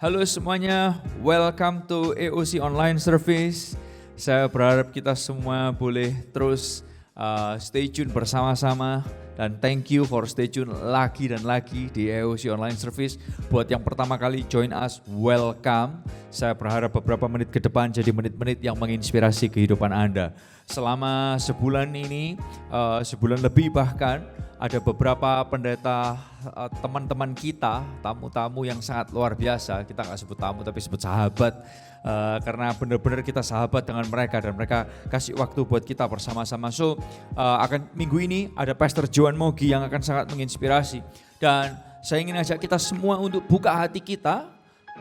Halo semuanya, welcome to EOC Online Service. Saya berharap kita semua boleh terus stay tune bersama-sama. Dan thank you for stay tune lagi dan lagi di EOC Online Service. Buat yang pertama kali join us, welcome. Saya berharap beberapa menit ke depan jadi menit-menit yang menginspirasi kehidupan Anda. Selama sebulan ini, sebulan lebih bahkan, ada beberapa pendeta teman-teman kita, tamu-tamu yang sangat luar biasa. Kita nggak sebut tamu tapi sebut sahabat, karena benar-benar kita sahabat dengan mereka dan mereka kasih waktu buat kita bersama-sama. So akan minggu ini ada Pastor Joan Mogi yang akan sangat menginspirasi, dan saya ingin ajak kita semua untuk buka hati kita,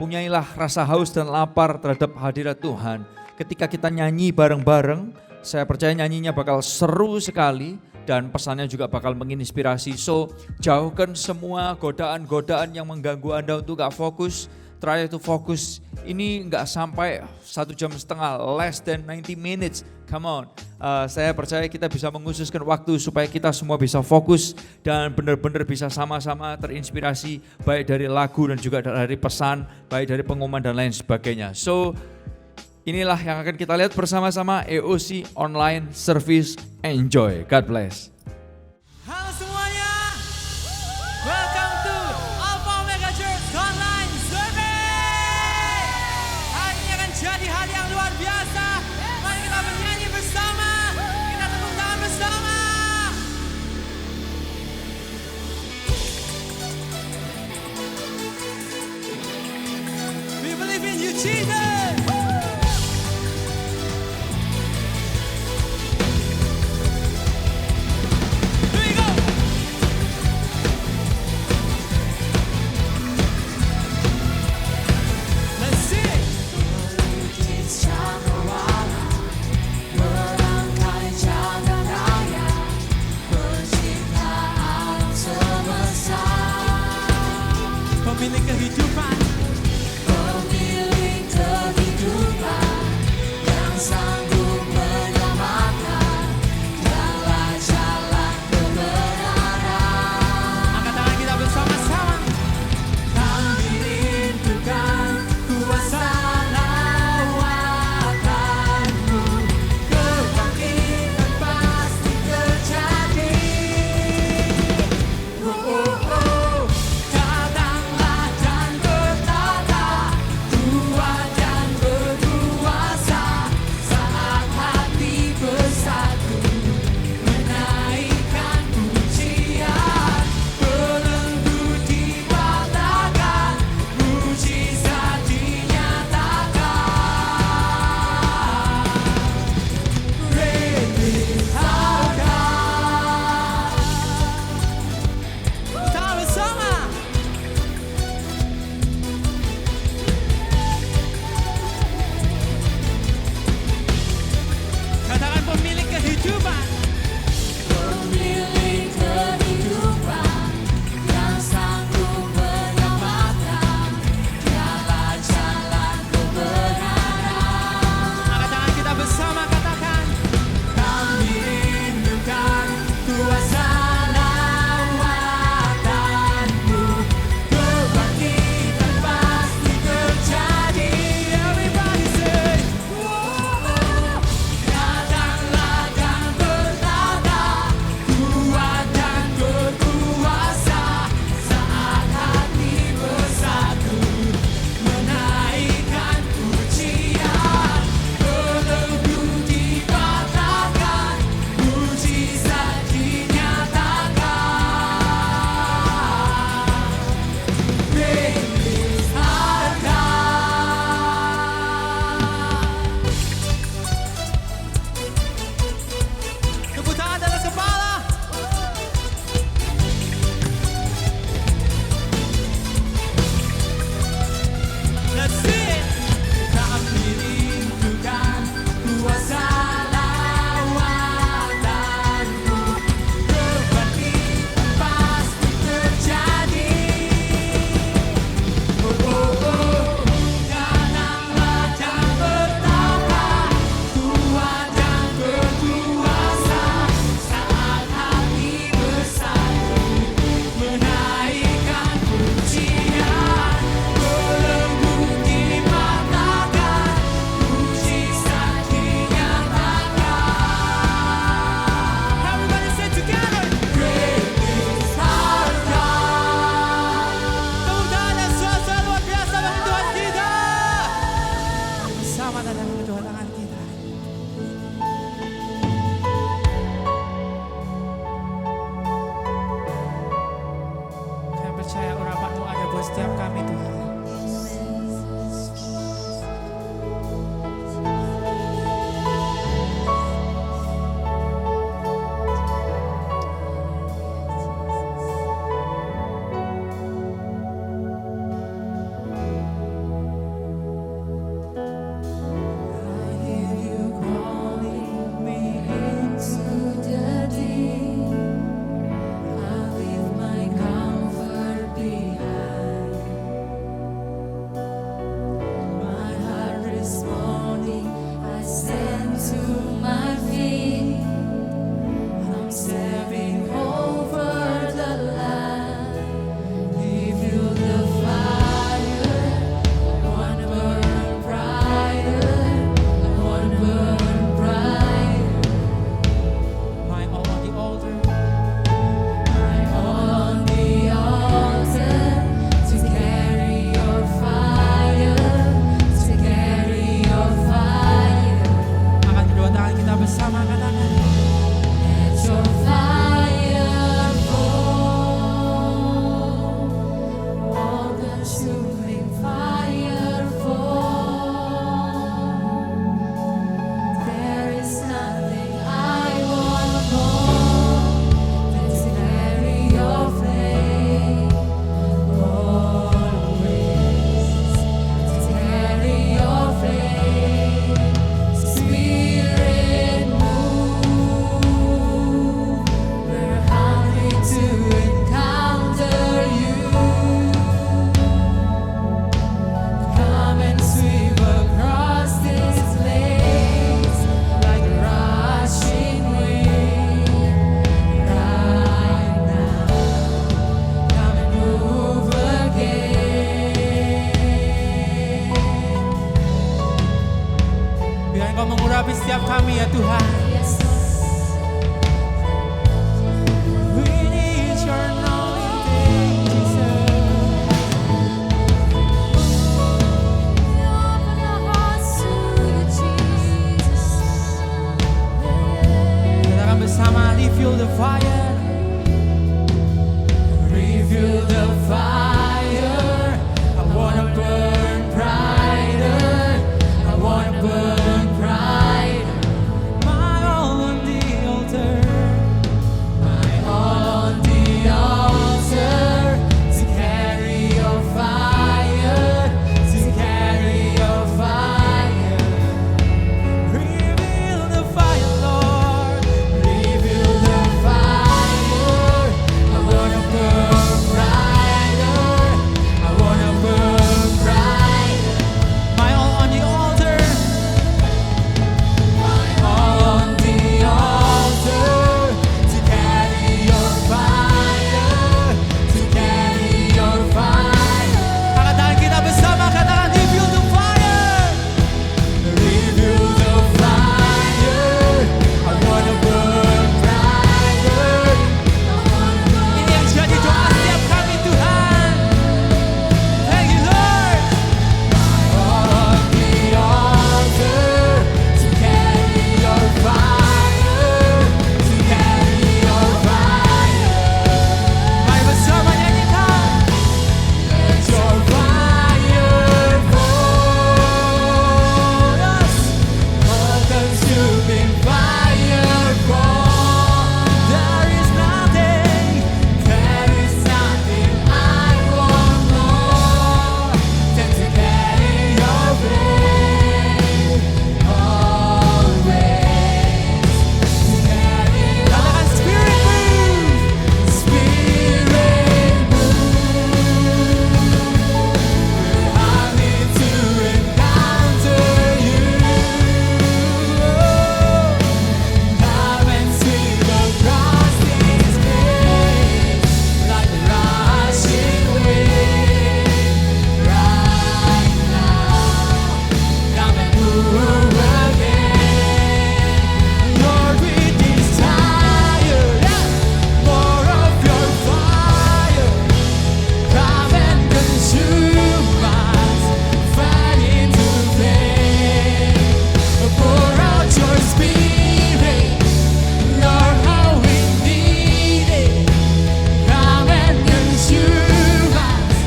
punyailah rasa haus dan lapar terhadap hadirat Tuhan. Ketika kita nyanyi bareng-bareng, saya percaya nyanyinya bakal seru sekali dan pesannya juga bakal menginspirasi. So jauhkan semua godaan-godaan yang mengganggu Anda untuk gak fokus. Try to focus. Ini gak sampai 1,5 jam, less than 90 minutes. Come on. Saya percaya kita bisa mengkhususkan waktu supaya kita semua bisa fokus dan benar-benar bisa sama-sama terinspirasi, baik dari lagu dan juga dari pesan, baik dari pengumuman dan lain sebagainya. So inilah yang akan kita lihat bersama-sama, EOC Online Service. Enjoy, God bless. Halo semuanya, welcome to Alpha Omega Church Online Service. Hari ini akan jadi hari yang luar biasa. Mari kita bernyanyi bersama, kita tepuk tangan bersama. We believe in you, Jesus. Pemilik kehidupan, yang sanggup menyelamatkan jalan kebenaran. Angkat tangan kita bersama-sama. Kami rindukan kuasa lawakan-Mu, kebangkitan pasti terjadi. Saat urapi setiap kami ya Tuhan. We need your anointing, Jesus. Katakan bersama, reveal the fire. Reveal the fire. I wanna burn brighter. I wanna burn brighter. My all on the altar. My all on the altar. To carry your fire. To carry your fire. Reveal the fire, Lord. Reveal the fire. I wanna burn brighter. I wanna burn brighter. My all on the altar. My all on the altar. To carry your fire. To carry your fire. Angkat tangan kita bersama, katakan reveal the fire. Reveal the fire. I wanna burn brighter. Ini yang jadi doa setiap kami Tuhan. Thank you Lord. On the altar. To carry your fire. To carry your fire. Mari bersama nyanyikan. Let your fire fall us. All consuming fire fall. There is nothing I want more than to carry your flame always. To carry your spirit move, spirit move. I need to encounter you. Come and sweep across this place like a rushing wind right now. Come and move again. Lord, we desire more of your fire. Come and consume us, fan into flame. Pour out your spirit, Lord, how we need it. Come and consume us,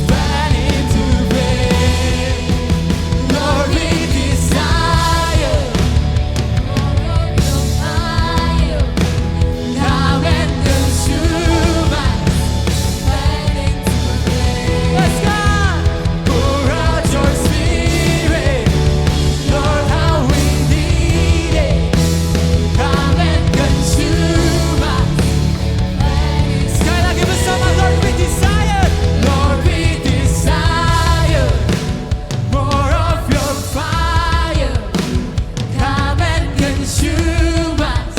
fan into flame. Lord, we desire more of your fire. Come and consume us, fan into flame. Let's go! Pour out your spirit, Lord, how we need it. Come and consume us. Sekali lagi bersama, Lord, we desire. Lord, we desire more of your fire. Come and consume us,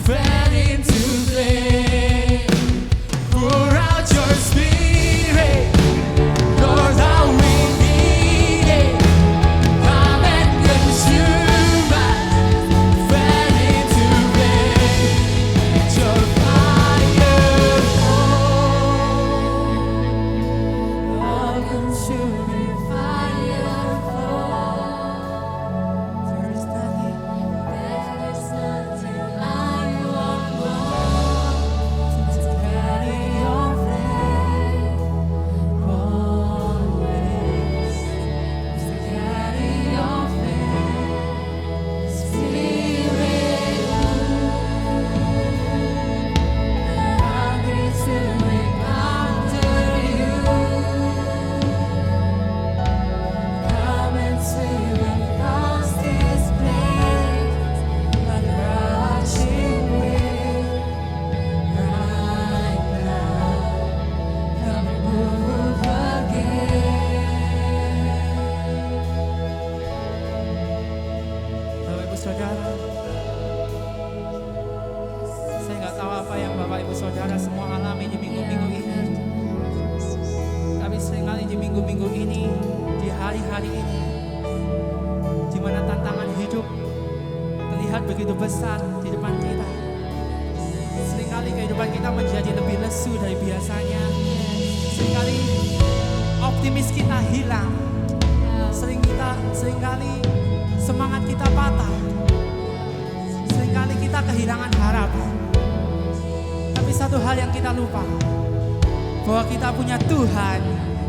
fan into flame. Pour out your spirit, Lord, how we need it. Come and consume us, fan into flame. Let your fire fall. All consuming fire fall. There is nothing I want more than to carry your flame always. To carry your flame, spirit hungry to encounter you. Come and sweep across this place like a rushing wind right now. Come and move again. Bapak Ibu Saudara, saya nggak tahu apa yang Bapak Ibu Saudara semua alami di minggu-minggu ini. Tapi seringkali di minggu-minggu ini, di hari-hari ini, di mana tantangan hidup terlihat begitu besar di depan kita. Seringkali kehidupan kita menjadi lebih lesu dari biasanya. Seringkali optimis kita hilang. Seringkali semangat kita patah. Seringkali kita kehilangan harapan. Tapi satu hal yang kita lupa, bahwa kita punya Tuhan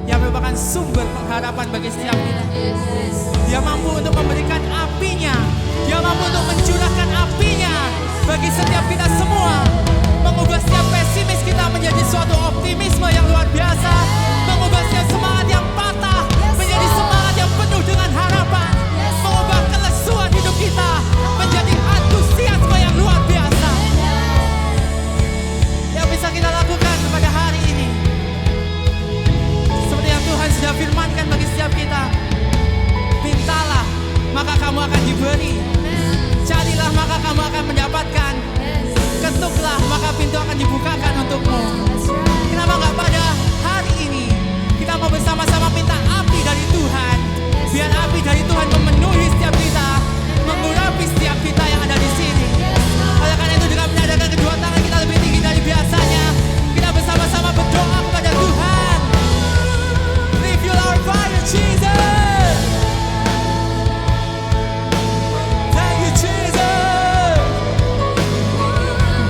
yang merupakan sumber pengharapan bagi setiap kita. Dia mampu untuk memberikan apinya. Dia mampu untuk mencurahkan apinya bagi setiap kita semua. Mengubah setiap pesimis kita menjadi suatu optimisme yang luar biasa. Mengubah setiap semangat yang patah menjadi semangat yang penuh dengan harapan. Mengubah kelesuan hidup kita menjadi antusiasme yang luar biasa. Yang bisa kita lakukan pada hari ini, seperti yang Tuhan sudah firmankan bagi setiap kita, mintalah maka kamu akan diberi, carilah maka kamu akan mendapatkan, ketuklah maka pintu akan dibukakan untukmu. Kenapa enggak pada hari ini kita mau bersama-sama minta api dari Tuhan, biar api dari Tuhan memenuhi setiap kita, mengurapi setiap kita yang ada di sini. Oleh karena itu, dengan menyadarkan kedua tangan kita lebih tinggi dari biasanya, kita bersama-sama berdoa kepada Tuhan. Reveal our fire, Jesus. Thank you, Jesus.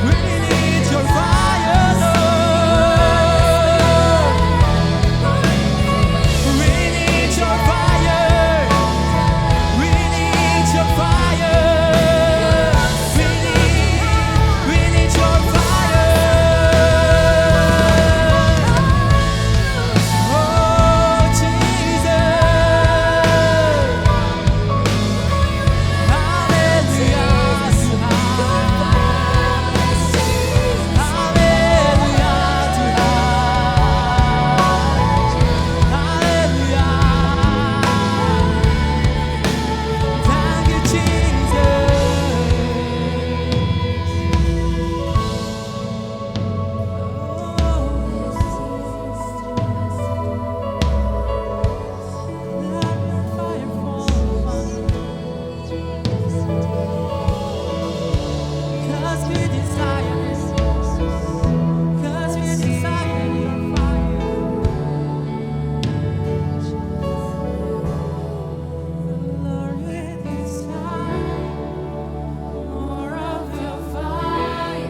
We need your fire, Lord. We need your fire. We need your fire. We need your fire. Oh, Jesus. Hallelujah, Tuhan. Hallelujah, Tuhan. Hallelujah. Thank you, Jesus. Cause we desire your fire. Lord, we desire more of your fire.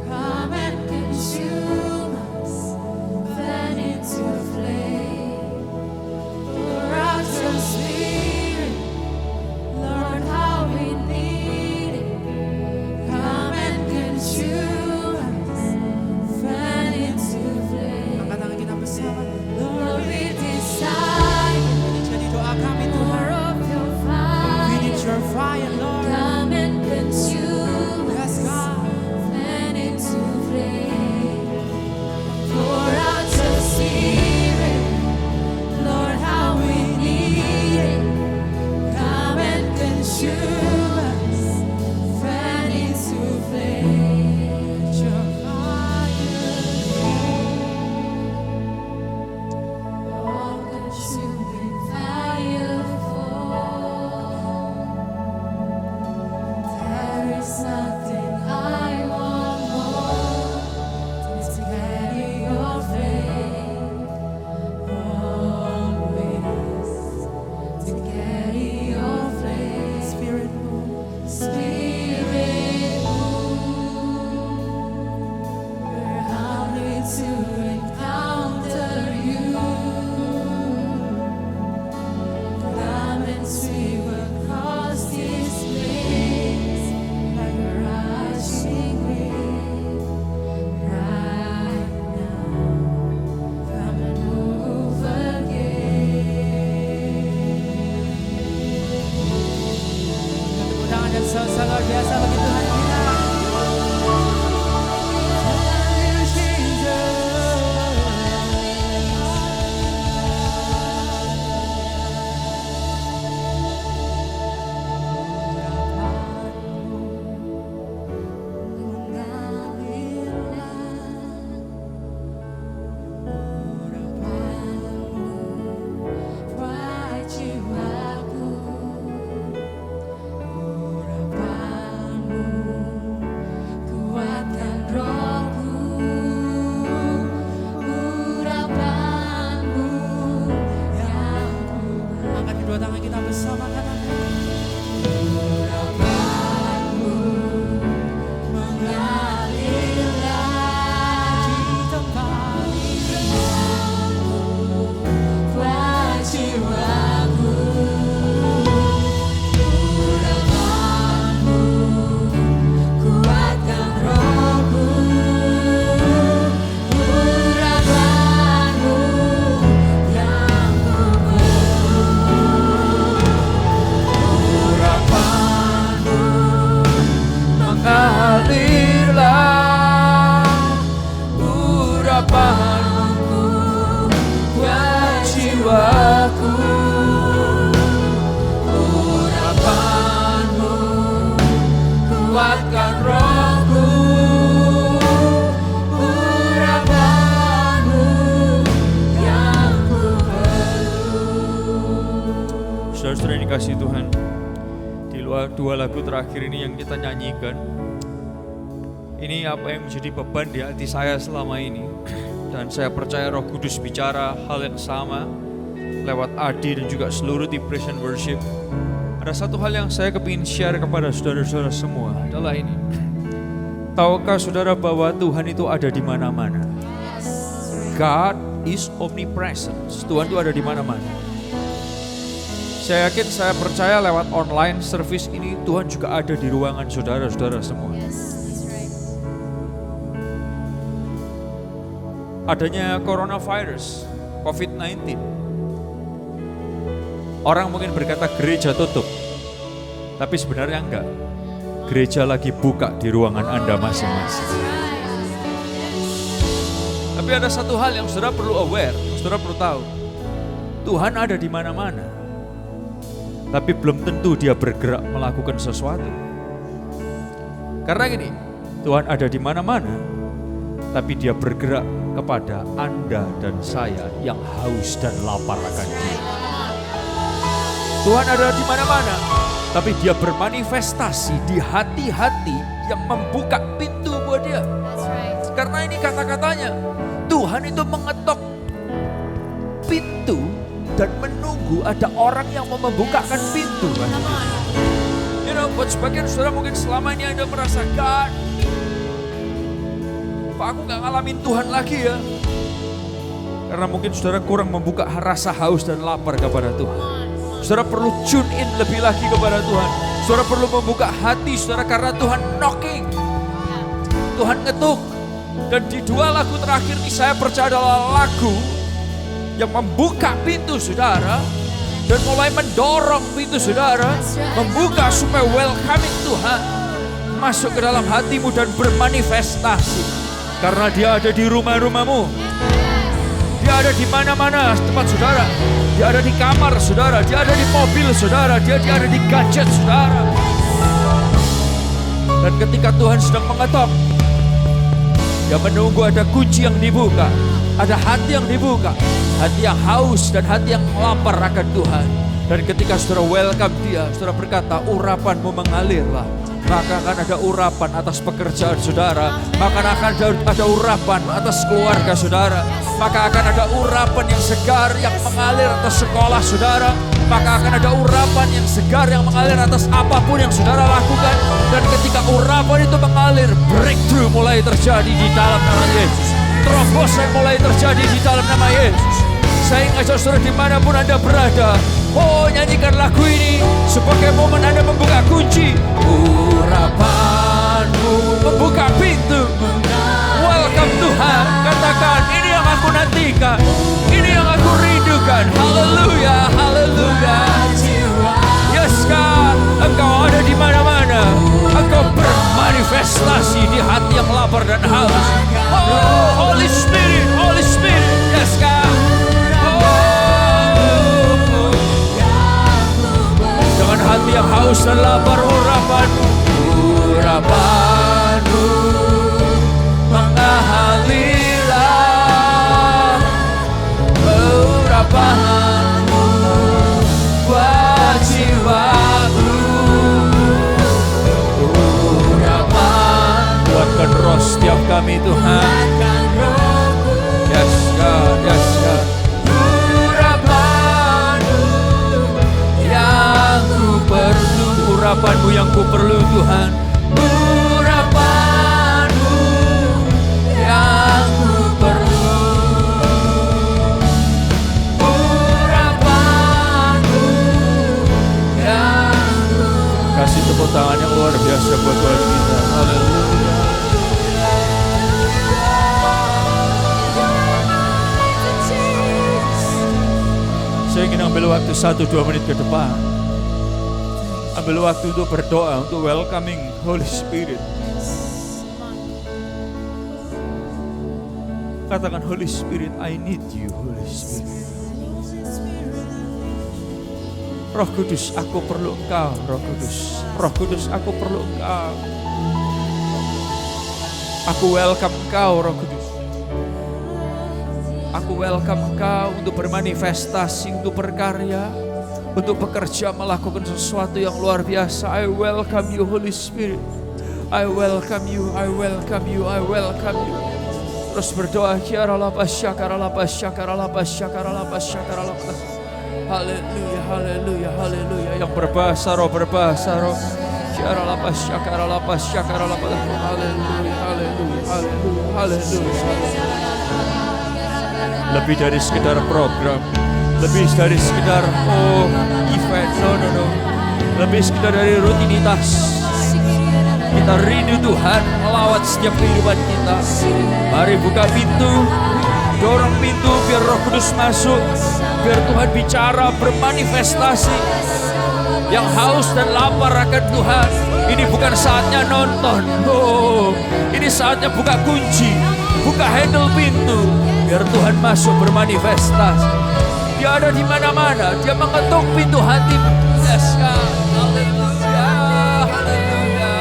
Come and consume us, fan into flame. Pour out your spirit, Lord, how we need it. Come and consume us, fan into flame. Angkat tangan kita bersama. Lord, we desire jadi doa kami Tuhan. We need your fire, Lord. Come and consume Yes, God. fan into flame. Pour out your spirit, Lord, how we need it. Come and consume us, fan into flame. Your fire. All consuming fire fall. There is nothing I want more than to carry your flame always. To carry your flame, Spirit, move. Spirit move. We're hungry to encounter you. Come and sweep across this place like a rushing wind right now. Come and move again. Tepuk tangan dan salsa luar biasa bagi Tuhan kita. Thank you, Why you aku? kedua tangan kita bersama katakan. Urapanmu mengalirlah Di tempat ini. buat jiwaku. Urapanmu kuatkan rohku. Urapanmu yang ku perlu. Urapanmu mengalirlah, urapanmu buat jiwaku. Urapanmu kuatkan rohku. Urapanmu yang ku perlu. Saudara-saudara yang dikasihi Tuhan, di luar dua lagu terakhir ini yang kita nyanyikan, ini apa yang menjadi beban di hati saya selama ini. Dan saya percaya Roh Kudus bicara hal yang sama lewat Adi dan juga seluruh tim Praise and Worship. Ada satu hal yang saya kepingin share kepada saudara-saudara semua adalah ini. Tahukah saudara bahwa Tuhan itu ada di mana-mana? God is omnipresent. Tuhan itu ada di mana-mana. Saya yakin, saya percaya lewat online service ini Tuhan juga ada di ruangan saudara-saudara semua. Adanya coronavirus, COVID-19. Orang mungkin berkata gereja tutup, tapi sebenarnya enggak. Gereja lagi buka di ruangan Anda masing-masing. Tapi ada satu hal yang saudara perlu aware, saudara perlu tahu. Tuhan ada di mana-mana. Tapi belum tentu dia bergerak melakukan sesuatu. Karena gini, Tuhan ada di mana-mana, tapi dia bergerak kepada Anda dan saya yang haus dan lapar akan Dia. Tuhan ada di mana-mana, tapi dia bermanifestasi di hati-hati yang membuka pintu buat dia. Karena ini kata-katanya, Tuhan itu mengetok pintu dan menunggu ada orang yang mau membukakan pintu. You know, buat sebagian saudara mungkin selama ini Anda merasa, God, Pak, aku gak ngalamin Tuhan lagi ya. Karena mungkin saudara kurang membuka rasa haus dan lapar kepada Tuhan. Saudara perlu tune in lebih lagi kepada Tuhan. Saudara perlu membuka hati saudara karena Tuhan knocking. Tuhan ngetuk. Dan di dua lagu terakhir ini saya percaya adalah lagu yang membuka pintu saudara dan mulai mendorong pintu saudara, membuka supaya welcoming Tuhan masuk ke dalam hatimu dan bermanifestasi. Karena dia ada di rumah-rumahmu, dia ada di mana-mana tempat saudara, dia ada di kamar saudara, dia ada di mobil saudara, dia ada di gadget saudara. Dan ketika Tuhan sedang mengetok, dia menunggu ada kunci yang dibuka, ada hati yang dibuka, hati yang haus dan hati yang lapar akan Tuhan. Dan ketika saudara welcome dia, saudara berkata, urapanmu mengalirlah. Maka akan ada urapan atas pekerjaan saudara, maka akan ada urapan atas keluarga saudara, maka akan ada urapan yang segar yang mengalir atas sekolah saudara, maka akan ada urapan yang segar yang mengalir atas apapun yang saudara lakukan. Dan ketika urapan itu mengalir, breakthrough mulai terjadi di dalam nama Yesus. Terobosan mulai terjadi di dalam nama Yesus. Saya ngajak saudara dimanapun Anda berada, oh nyanyikan lagu ini sebagai momen Anda membuka kunci. Urapanmu membuka pintu. Welcome Tuhan. Katakan, ini yang aku nantikan, ini yang aku rindukan. Haleluya, haleluya. Yes God, Engkau ada di mana-mana. Engkau bermanifestasi di hati yang lapar dan haus. Oh Holy Spirit, Holy Spirit. Yes God. Dengan hati yang haus dan lapar, urapanmu, urapanmu mengalirlah, urapanmu buat jiwaku, urapan kuatkan roh setiap kami Tuhan. Yes God, yes God. ku perlu Tuhan. Urapan-Mu yang ku perlu. Urapan-Mu yang ku perlu. Kasih tepuk tangan yang luar biasa buat Tuhan kita. Haleluya. Saya ingin ambil waktu 1-2 menit ke depan. Ambil waktu untuk berdoa, untuk welcoming Holy Spirit. Katakan, Holy Spirit, I need you, Holy Spirit. Roh Kudus, aku perlu Engkau, Roh Kudus. Roh Kudus, aku perlu Engkau. Aku welcome Engkau, Roh Kudus. Aku welcome Engkau untuk bermanifestasi, untuk berkarya, untuk bekerja, melakukan sesuatu yang luar biasa. I welcome you, Holy Spirit. I welcome you, I welcome you, I welcome you. Terus berdoa, haleluya, haleluya, haleluya. Yang berbahasa roh, berbahasa roh. Haleluya, haleluya, haleluya, haleluya. Lebih dari sekedar program, lebih dari sekedar event, no. Lebih sekedar dari rutinitas. Kita rindu Tuhan melawat setiap kehidupan kita. Mari buka pintu, dorong pintu biar Roh Kudus masuk, biar Tuhan bicara, bermanifestasi. Yang haus dan lapar akan Tuhan, ini bukan saatnya nonton. Ini saatnya buka kunci, buka handle pintu. Biar Tuhan masuk bermanifestasi. Dia ada di mana-mana. Dia mengetuk pintu hati. Yes, God. Haleluya. Haleluya.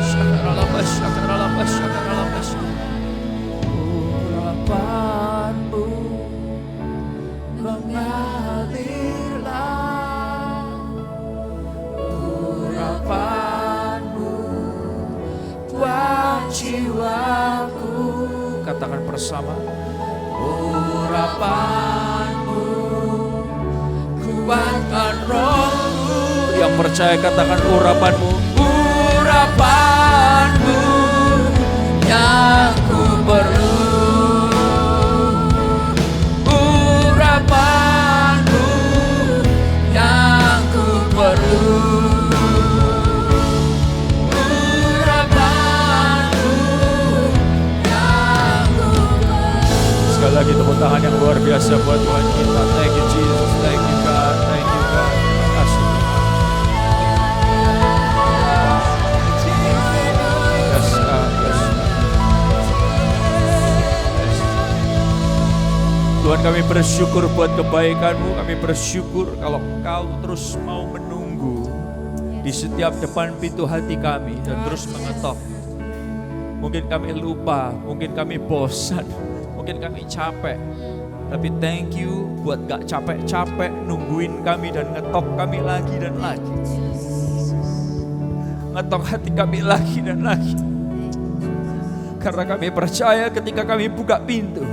Syakaralabas, syakaralabas, syakaralabas. Urapan-Mu mengalirlah. Urapan-Mu buat jiwaku. Katakan bersama. Urapan-Mu kuatkan rohku. Yang percaya katakan urapan-Mu. Urapan-Mu yang ku perlu. Urapan-Mu yang ku perlu. Sekali lagi tepuk tangan yang luar biasa buat Tuhan kita. Thank you Jesus, thank you God, thank you God. Terima kasih. Yes God, yes. Tuhan, kami bersyukur buat kebaikan-Mu. Kami bersyukur kalau Engkau terus mau menunggu di setiap depan pintu hati kami dan terus mengetok. Mungkin kami lupa, mungkin kami bosan, mungkin kami capek, tapi thank you buat gak capek-capek nungguin kami dan ngetok kami lagi dan lagi. Ngetok hati kami lagi dan lagi. Karena kami percaya ketika kami buka pintu,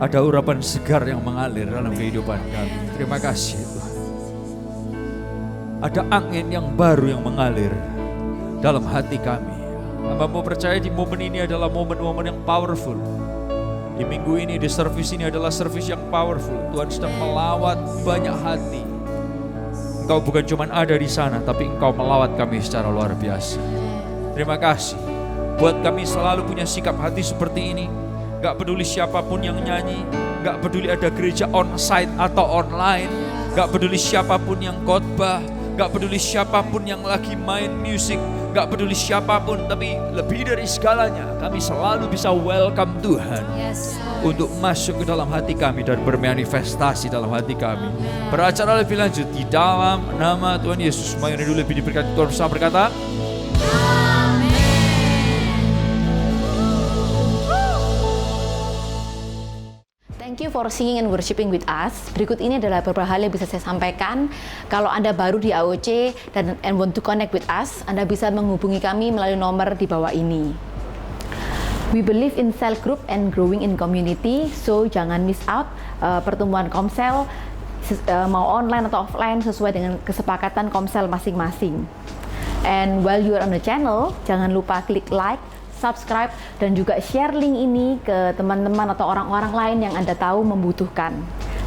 ada urapan segar yang mengalir dalam kehidupan kami. Terima kasih Tuhan. Ada angin yang baru yang mengalir dalam hati kami. Hamba-Mu percaya di momen ini adalah momen-momen yang powerful. Di minggu ini, di service ini adalah service yang powerful. Tuhan sedang melawat banyak hati. Engkau bukan cuma ada di sana, tapi Engkau melawat kami secara luar biasa. Terima kasih. Buat kami selalu punya sikap hati seperti ini. Gak peduli siapapun yang nyanyi, gak peduli ada gereja on-site atau online, gak peduli siapapun yang khotbah, gak peduli siapapun yang lagi main musik, gak peduli siapapun, tapi lebih dari segalanya kami selalu bisa welcome Tuhan untuk masuk ke dalam hati kami dan bermanifestasi dalam hati kami. Beracara lebih lanjut di dalam nama Tuhan Yesus. Semua yang dulu lebih diberkati Tuhan bersama berkata Thank you for singing and worshiping with us. Berikut ini adalah beberapa hal yang bisa saya sampaikan. Kalau Anda baru di AOC dan want to connect with us, Anda bisa menghubungi kami melalui nomor di bawah ini. We believe in cell group and growing in community, so jangan miss out pertemuan komsel mau online atau offline sesuai dengan kesepakatan Komsel masing-masing. And while you are on the channel, jangan lupa klik like, subscribe, dan juga share link ini ke teman-teman atau orang-orang lain yang Anda tahu membutuhkan.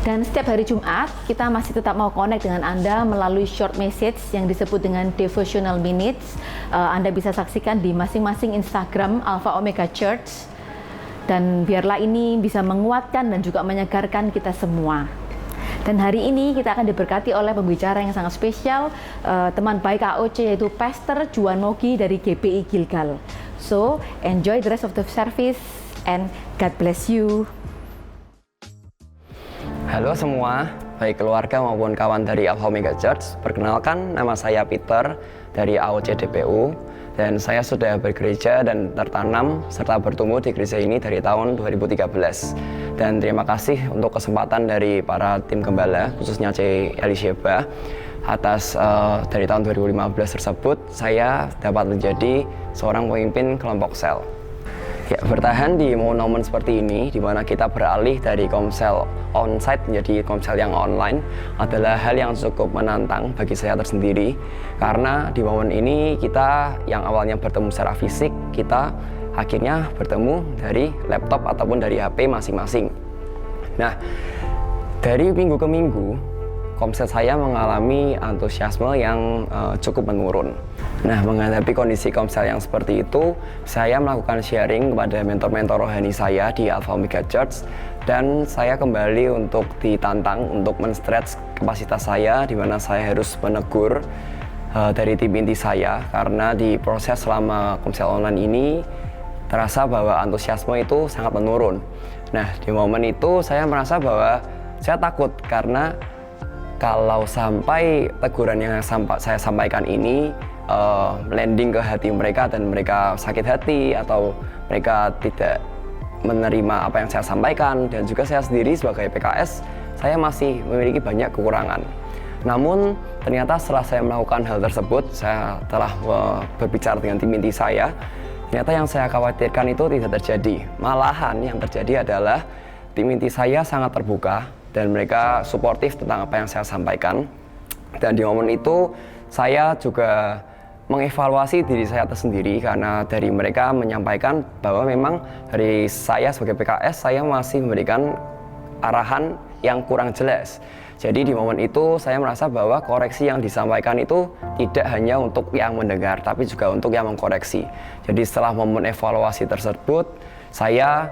Dan setiap hari Jumat, kita masih tetap mau connect dengan Anda melalui short message yang disebut dengan Devotional Minutes. Anda bisa saksikan di masing-masing Instagram Alpha Omega Church. Dan biarlah ini bisa menguatkan dan juga menyegarkan kita semua. Dan hari ini kita akan diberkati oleh pembicara yang sangat spesial, teman baik AOC, yaitu Pastor Juan Mogi dari GPI Gilgal. So, enjoy the rest of the service and God bless you. Halo semua, baik keluarga maupun kawan dari Alpha Omega Church. Perkenalkan, nama saya Peter dari AOC DPU. Dan saya sudah bergereja dan tertanam serta bertumbuh di gereja ini dari tahun 2013. Dan terima kasih untuk kesempatan dari para tim gembala, khususnya C. Elisheba, atas dari tahun 2015 tersebut saya dapat menjadi seorang pemimpin kelompok sel. Ya, bertahan di momen-momen seperti ini, di mana kita beralih dari komsel onsite menjadi komsel yang online, adalah hal yang cukup menantang bagi saya tersendiri. Karena di momen ini kita yang awalnya bertemu secara fisik, kita akhirnya bertemu dari laptop ataupun dari HP masing-masing. Nah, dari minggu ke minggu, komsel saya mengalami antusiasme yang cukup menurun. Nah, menghadapi kondisi komsel yang seperti itu, saya melakukan sharing kepada mentor-mentor rohani saya di Alpha Omega Church, dan saya kembali untuk ditantang untuk men-stretch kapasitas saya, di mana saya harus menegur dari tim inti saya, karena di proses selama komsel online ini terasa bahwa antusiasme itu sangat menurun. Nah, di momen itu saya merasa bahwa saya takut, karena kalau sampai teguran yang saya sampaikan ini landing ke hati mereka dan mereka sakit hati atau mereka tidak menerima apa yang saya sampaikan, dan juga saya sendiri sebagai PKS, saya masih memiliki banyak kekurangan. Namun ternyata setelah saya melakukan hal tersebut, saya telah berbicara dengan tim inti saya, ternyata yang saya khawatirkan itu tidak terjadi. Malahan yang terjadi adalah tim inti saya sangat terbuka dan mereka suportif tentang apa yang saya sampaikan. Dan di momen itu saya juga mengevaluasi diri saya tersendiri, karena dari mereka menyampaikan bahwa memang dari saya sebagai PKS, saya masih memberikan arahan yang kurang jelas. Jadi di momen itu saya merasa bahwa koreksi yang disampaikan itu tidak hanya untuk yang mendengar, tapi juga untuk yang mengkoreksi. Jadi setelah momen evaluasi tersebut, saya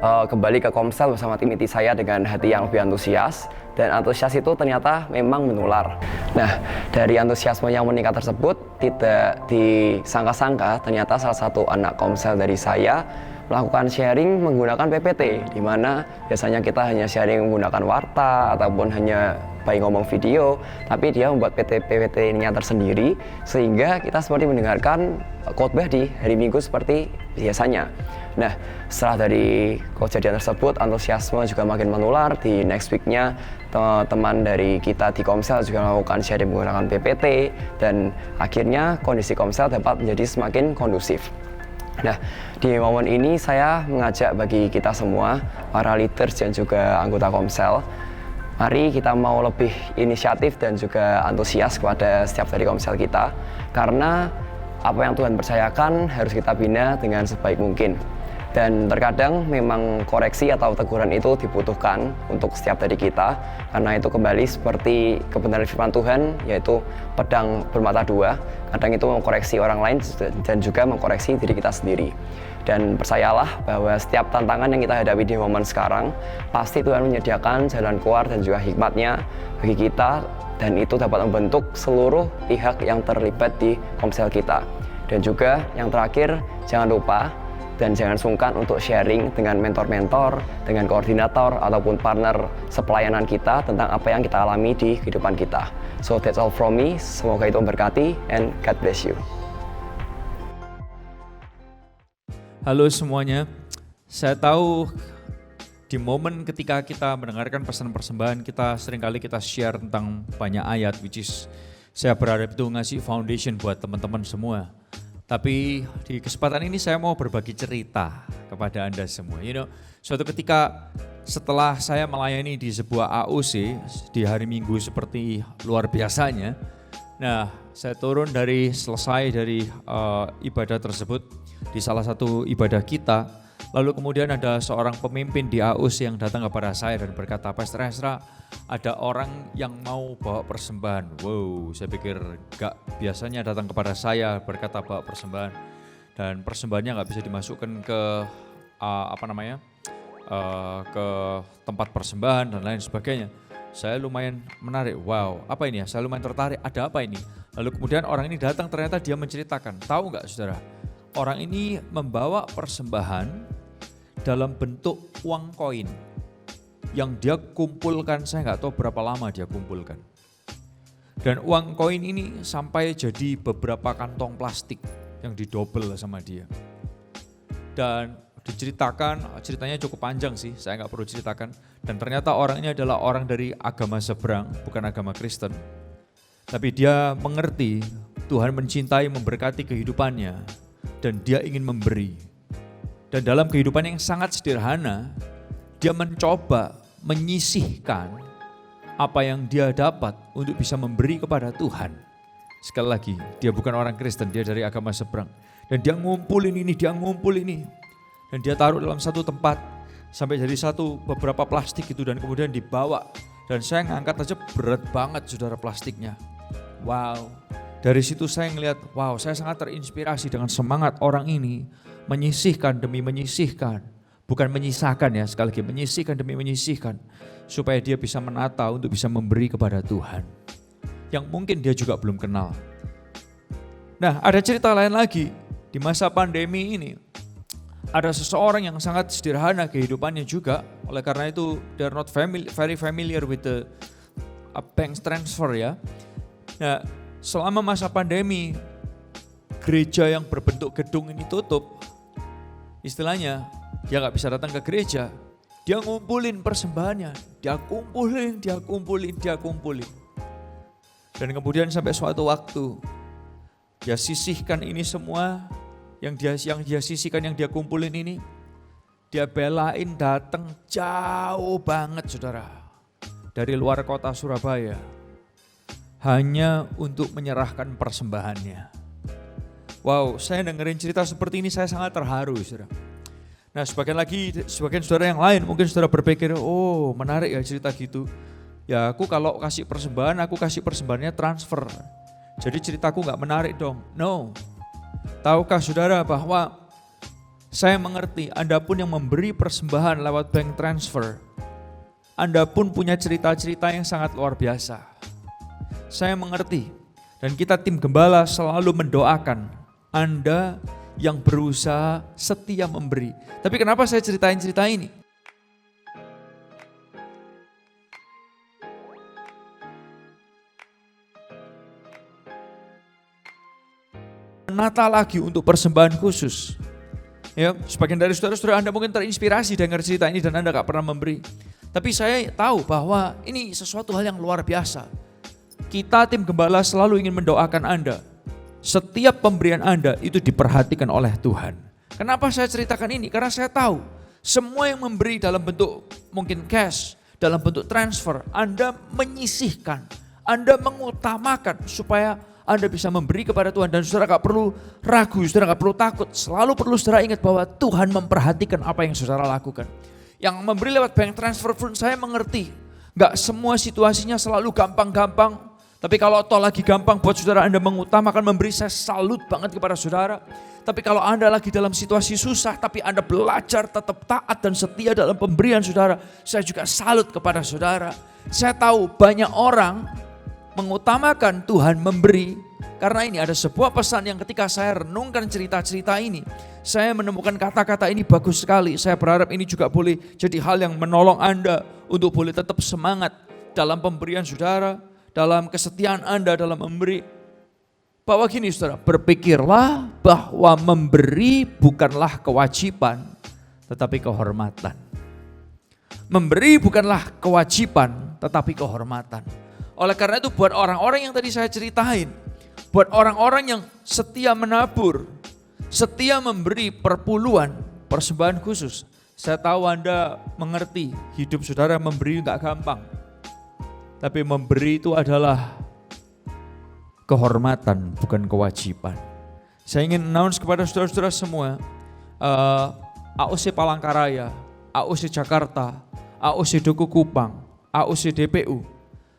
kembali ke komsel bersama tim inti saya dengan hati yang lebih antusias, dan antusias itu ternyata memang menular. Nah, dari antusiasme yang meningkat tersebut, tidak disangka-sangka ternyata salah satu anak komsel dari saya melakukan sharing menggunakan PPT, di mana biasanya kita hanya sharing menggunakan warta ataupun hanya baik ngomong video, tapi dia membuat PPT-nya tersendiri, sehingga kita seperti mendengarkan khotbah di hari Minggu seperti biasanya. Nah, setelah dari kejadian tersebut, antusiasme juga makin menular. Di next week-nya, teman dari kita di Komsel juga melakukan sharing menggunakan PPT, dan akhirnya kondisi Komsel dapat menjadi semakin kondusif. Nah, di momen ini saya mengajak bagi kita semua, para leaders dan juga anggota Komsel, mari kita mau lebih inisiatif dan juga antusias kepada setiap dari Komsel kita, karena apa yang Tuhan percayakan harus kita bina dengan sebaik mungkin. Dan terkadang memang koreksi atau teguran itu dibutuhkan untuk setiap dari kita, karena itu kembali seperti kebenaran firman Tuhan, yaitu pedang bermata dua. Kadang itu mengkoreksi orang lain dan juga mengkoreksi diri kita sendiri. Dan percayalah bahwa setiap tantangan yang kita hadapi di momen sekarang, pasti Tuhan menyediakan jalan keluar dan juga hikmat-Nya bagi kita, dan itu dapat membentuk seluruh pihak yang terlibat di Komsel kita. Dan juga yang terakhir, jangan lupa dan jangan sungkan untuk sharing dengan mentor-mentor, dengan koordinator ataupun partner sepelayanan kita tentang apa yang kita alami di kehidupan kita. So that's all from me. Semoga itu memberkati, and God bless you. Halo semuanya, saya tahu di momen ketika kita mendengarkan pesan persembahan, kita seringkali kita share tentang banyak ayat, which is saya berharap itu ngasih foundation buat teman-teman semua. Tapi di kesempatan ini saya mau berbagi cerita kepada Anda semua. Suatu ketika setelah saya melayani di sebuah AOC di hari Minggu seperti luar biasanya, nah saya turun selesai dari ibadah tersebut di salah satu ibadah kita, lalu kemudian ada seorang pemimpin di AOC yang datang kepada saya dan berkata, Pastor Ezra, ada orang yang mau bawa persembahan. Wow, saya pikir gak biasanya datang kepada saya berkata bawa persembahan, dan persembahannya gak bisa dimasukkan ke ke tempat persembahan dan lain sebagainya. Saya lumayan menarik, wow apa ini ya, saya lumayan tertarik, ada apa ini. Lalu kemudian orang ini datang, ternyata dia menceritakan, tahu gak saudara, orang ini membawa persembahan dalam bentuk uang koin yang dia kumpulkan, saya gak tahu berapa lama dia kumpulkan. Dan uang koin ini sampai jadi beberapa kantong plastik yang didobel sama dia. Dan diceritakan, ceritanya cukup panjang sih, saya nggak perlu ceritakan. Dan ternyata orang ini adalah orang dari agama seberang, bukan agama Kristen. Tapi dia mengerti Tuhan mencintai, memberkati kehidupannya, dan dia ingin memberi. Dan dalam kehidupan yang sangat sederhana, dia mencoba menyisihkan apa yang dia dapat untuk bisa memberi kepada Tuhan. Sekali lagi, dia bukan orang Kristen, dia dari agama seberang. Dan dia ngumpulin ini, dia ngumpul ini. Dan dia taruh dalam satu tempat sampai jadi beberapa plastik itu, dan kemudian dibawa. Dan saya ngangkat aja berat banget saudara plastiknya. Wow, dari situ saya ngelihat, wow saya sangat terinspirasi dengan semangat orang ini menyisihkan demi menyisihkan. Bukan menyisakan ya, sekali lagi menyisihkan demi menyisihkan. Supaya dia bisa menata untuk bisa memberi kepada Tuhan. Yang mungkin dia juga belum kenal. Nah ada cerita lain lagi di masa pandemi ini. Ada seseorang yang sangat sederhana kehidupannya juga, oleh karena itu they're not very familiar with the bank transfer ya. Nah, selama masa pandemi, gereja yang berbentuk gedung ini tutup, istilahnya dia gak bisa datang ke gereja, dia ngumpulin persembahannya, dia kumpulin. Dan kemudian sampai suatu waktu, dia sisihkan ini semua, yang dia sisihkan, yang dia kumpulin ini, dia belain datang jauh banget saudara, dari luar kota Surabaya, hanya untuk menyerahkan persembahannya. Wow, saya dengerin cerita seperti ini saya sangat terharu saudara. Nah sebagian saudara yang lain mungkin saudara berpikir, oh menarik ya cerita gitu. Ya aku kalau kasih persembahan, aku kasih persembahannya transfer. Jadi ceritaku gak menarik dong. No. Tahukah saudara bahwa saya mengerti Anda pun yang memberi persembahan lewat bank transfer, Anda pun punya cerita-cerita yang sangat luar biasa. Saya mengerti dan kita tim gembala selalu mendoakan Anda yang berusaha setia memberi. Tapi kenapa saya ceritain cerita ini? Menata lagi untuk persembahan khusus. Ya, sebagian dari saudara-saudara Anda mungkin terinspirasi dengar cerita ini dan Anda gak pernah memberi. Tapi saya tahu bahwa ini sesuatu hal yang luar biasa. Kita tim gembala selalu ingin mendoakan Anda. Setiap pemberian Anda itu diperhatikan oleh Tuhan. Kenapa saya ceritakan ini? Karena saya tahu semua yang memberi dalam bentuk mungkin cash, dalam bentuk transfer, Anda menyisihkan, Anda mengutamakan supaya Anda bisa memberi kepada Tuhan. Dan saudara gak perlu ragu, saudara gak perlu takut. Selalu perlu saudara ingat bahwa Tuhan memperhatikan apa yang saudara lakukan. Yang memberi lewat bank transfer pun saya mengerti. Gak semua situasinya selalu gampang-gampang. Tapi kalau toh lagi gampang buat saudara Anda mengutamakan memberi, saya salut banget kepada saudara. Tapi kalau Anda lagi dalam situasi susah, tapi Anda belajar tetap taat dan setia dalam pemberian saudara, saya juga salut kepada saudara. Saya tahu banyak orang mengutamakan Tuhan memberi, karena ini ada sebuah pesan yang ketika saya renungkan cerita-cerita ini, saya menemukan kata-kata ini bagus sekali. Saya berharap ini juga boleh jadi hal yang menolong Anda untuk boleh tetap semangat dalam pemberian saudara, dalam kesetiaan Anda dalam memberi. Bahwa gini saudara, berpikirlah bahwa memberi bukanlah kewajiban, tetapi kehormatan. Memberi bukanlah kewajiban, tetapi kehormatan. Oleh karena itu buat orang-orang yang tadi saya ceritain, buat orang-orang yang setia menabur, setia memberi perpuluhan, persembahan khusus, Saya tahu Anda mengerti hidup saudara memberi nggak gampang. Tapi memberi itu adalah kehormatan, bukan kewajiban. Saya ingin announce kepada saudara-saudara semua, AOC Palangkaraya, AOC Jakarta, AOC Duku Kupang, AOC DPU,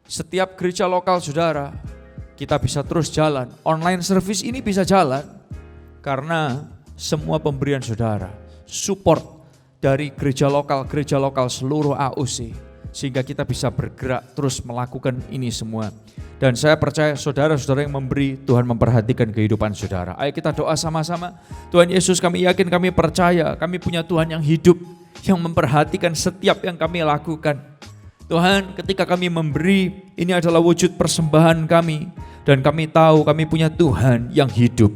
setiap gereja lokal saudara, kita bisa terus jalan. Online service ini bisa jalan karena semua pemberian saudara, support dari gereja lokal seluruh AOC. Sehingga kita bisa bergerak terus melakukan ini semua. Dan saya percaya saudara-saudara yang memberi, Tuhan memperhatikan kehidupan saudara. Ayo kita doa sama-sama. Tuhan Yesus, kami yakin, kami percaya, kami punya Tuhan yang hidup, yang memperhatikan setiap yang kami lakukan. Tuhan, ketika kami memberi, ini adalah wujud persembahan kami. Dan kami tahu kami punya Tuhan yang hidup,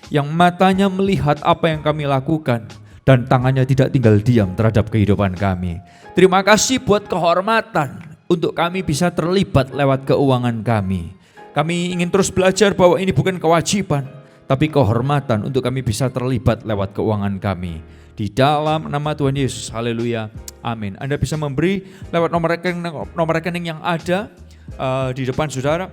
yang matanya melihat apa yang kami lakukan, dan tangannya tidak tinggal diam terhadap kehidupan kami. Terima kasih buat kehormatan untuk kami bisa terlibat lewat keuangan kami. Kami ingin terus belajar bahwa ini bukan kewajiban, tapi kehormatan untuk kami bisa terlibat lewat keuangan kami. Di dalam nama Tuhan Yesus, haleluya, amin. Anda bisa memberi lewat nomor rekening yang ada di depan saudara.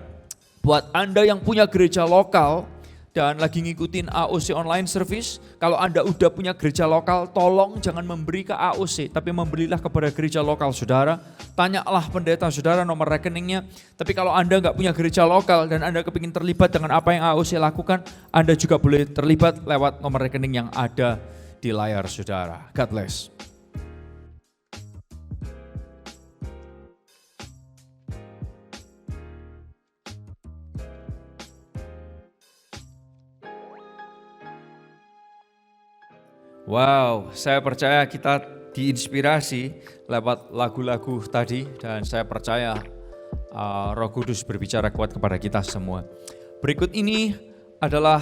Buat Anda yang punya gereja lokal dan lagi ngikutin AOC online service, kalau Anda udah punya gereja lokal, tolong jangan memberi ke AOC, tapi memberilah kepada gereja lokal saudara. Tanyalah pendeta saudara nomor rekeningnya. Tapi kalau Anda nggak punya gereja lokal dan Anda kepingin terlibat dengan apa yang AOC lakukan, Anda juga boleh terlibat lewat nomor rekening yang ada di layar saudara. God bless. Wow, saya percaya kita diinspirasi lewat lagu-lagu tadi, dan saya percaya Roh Kudus berbicara kuat kepada kita semua. Berikut ini adalah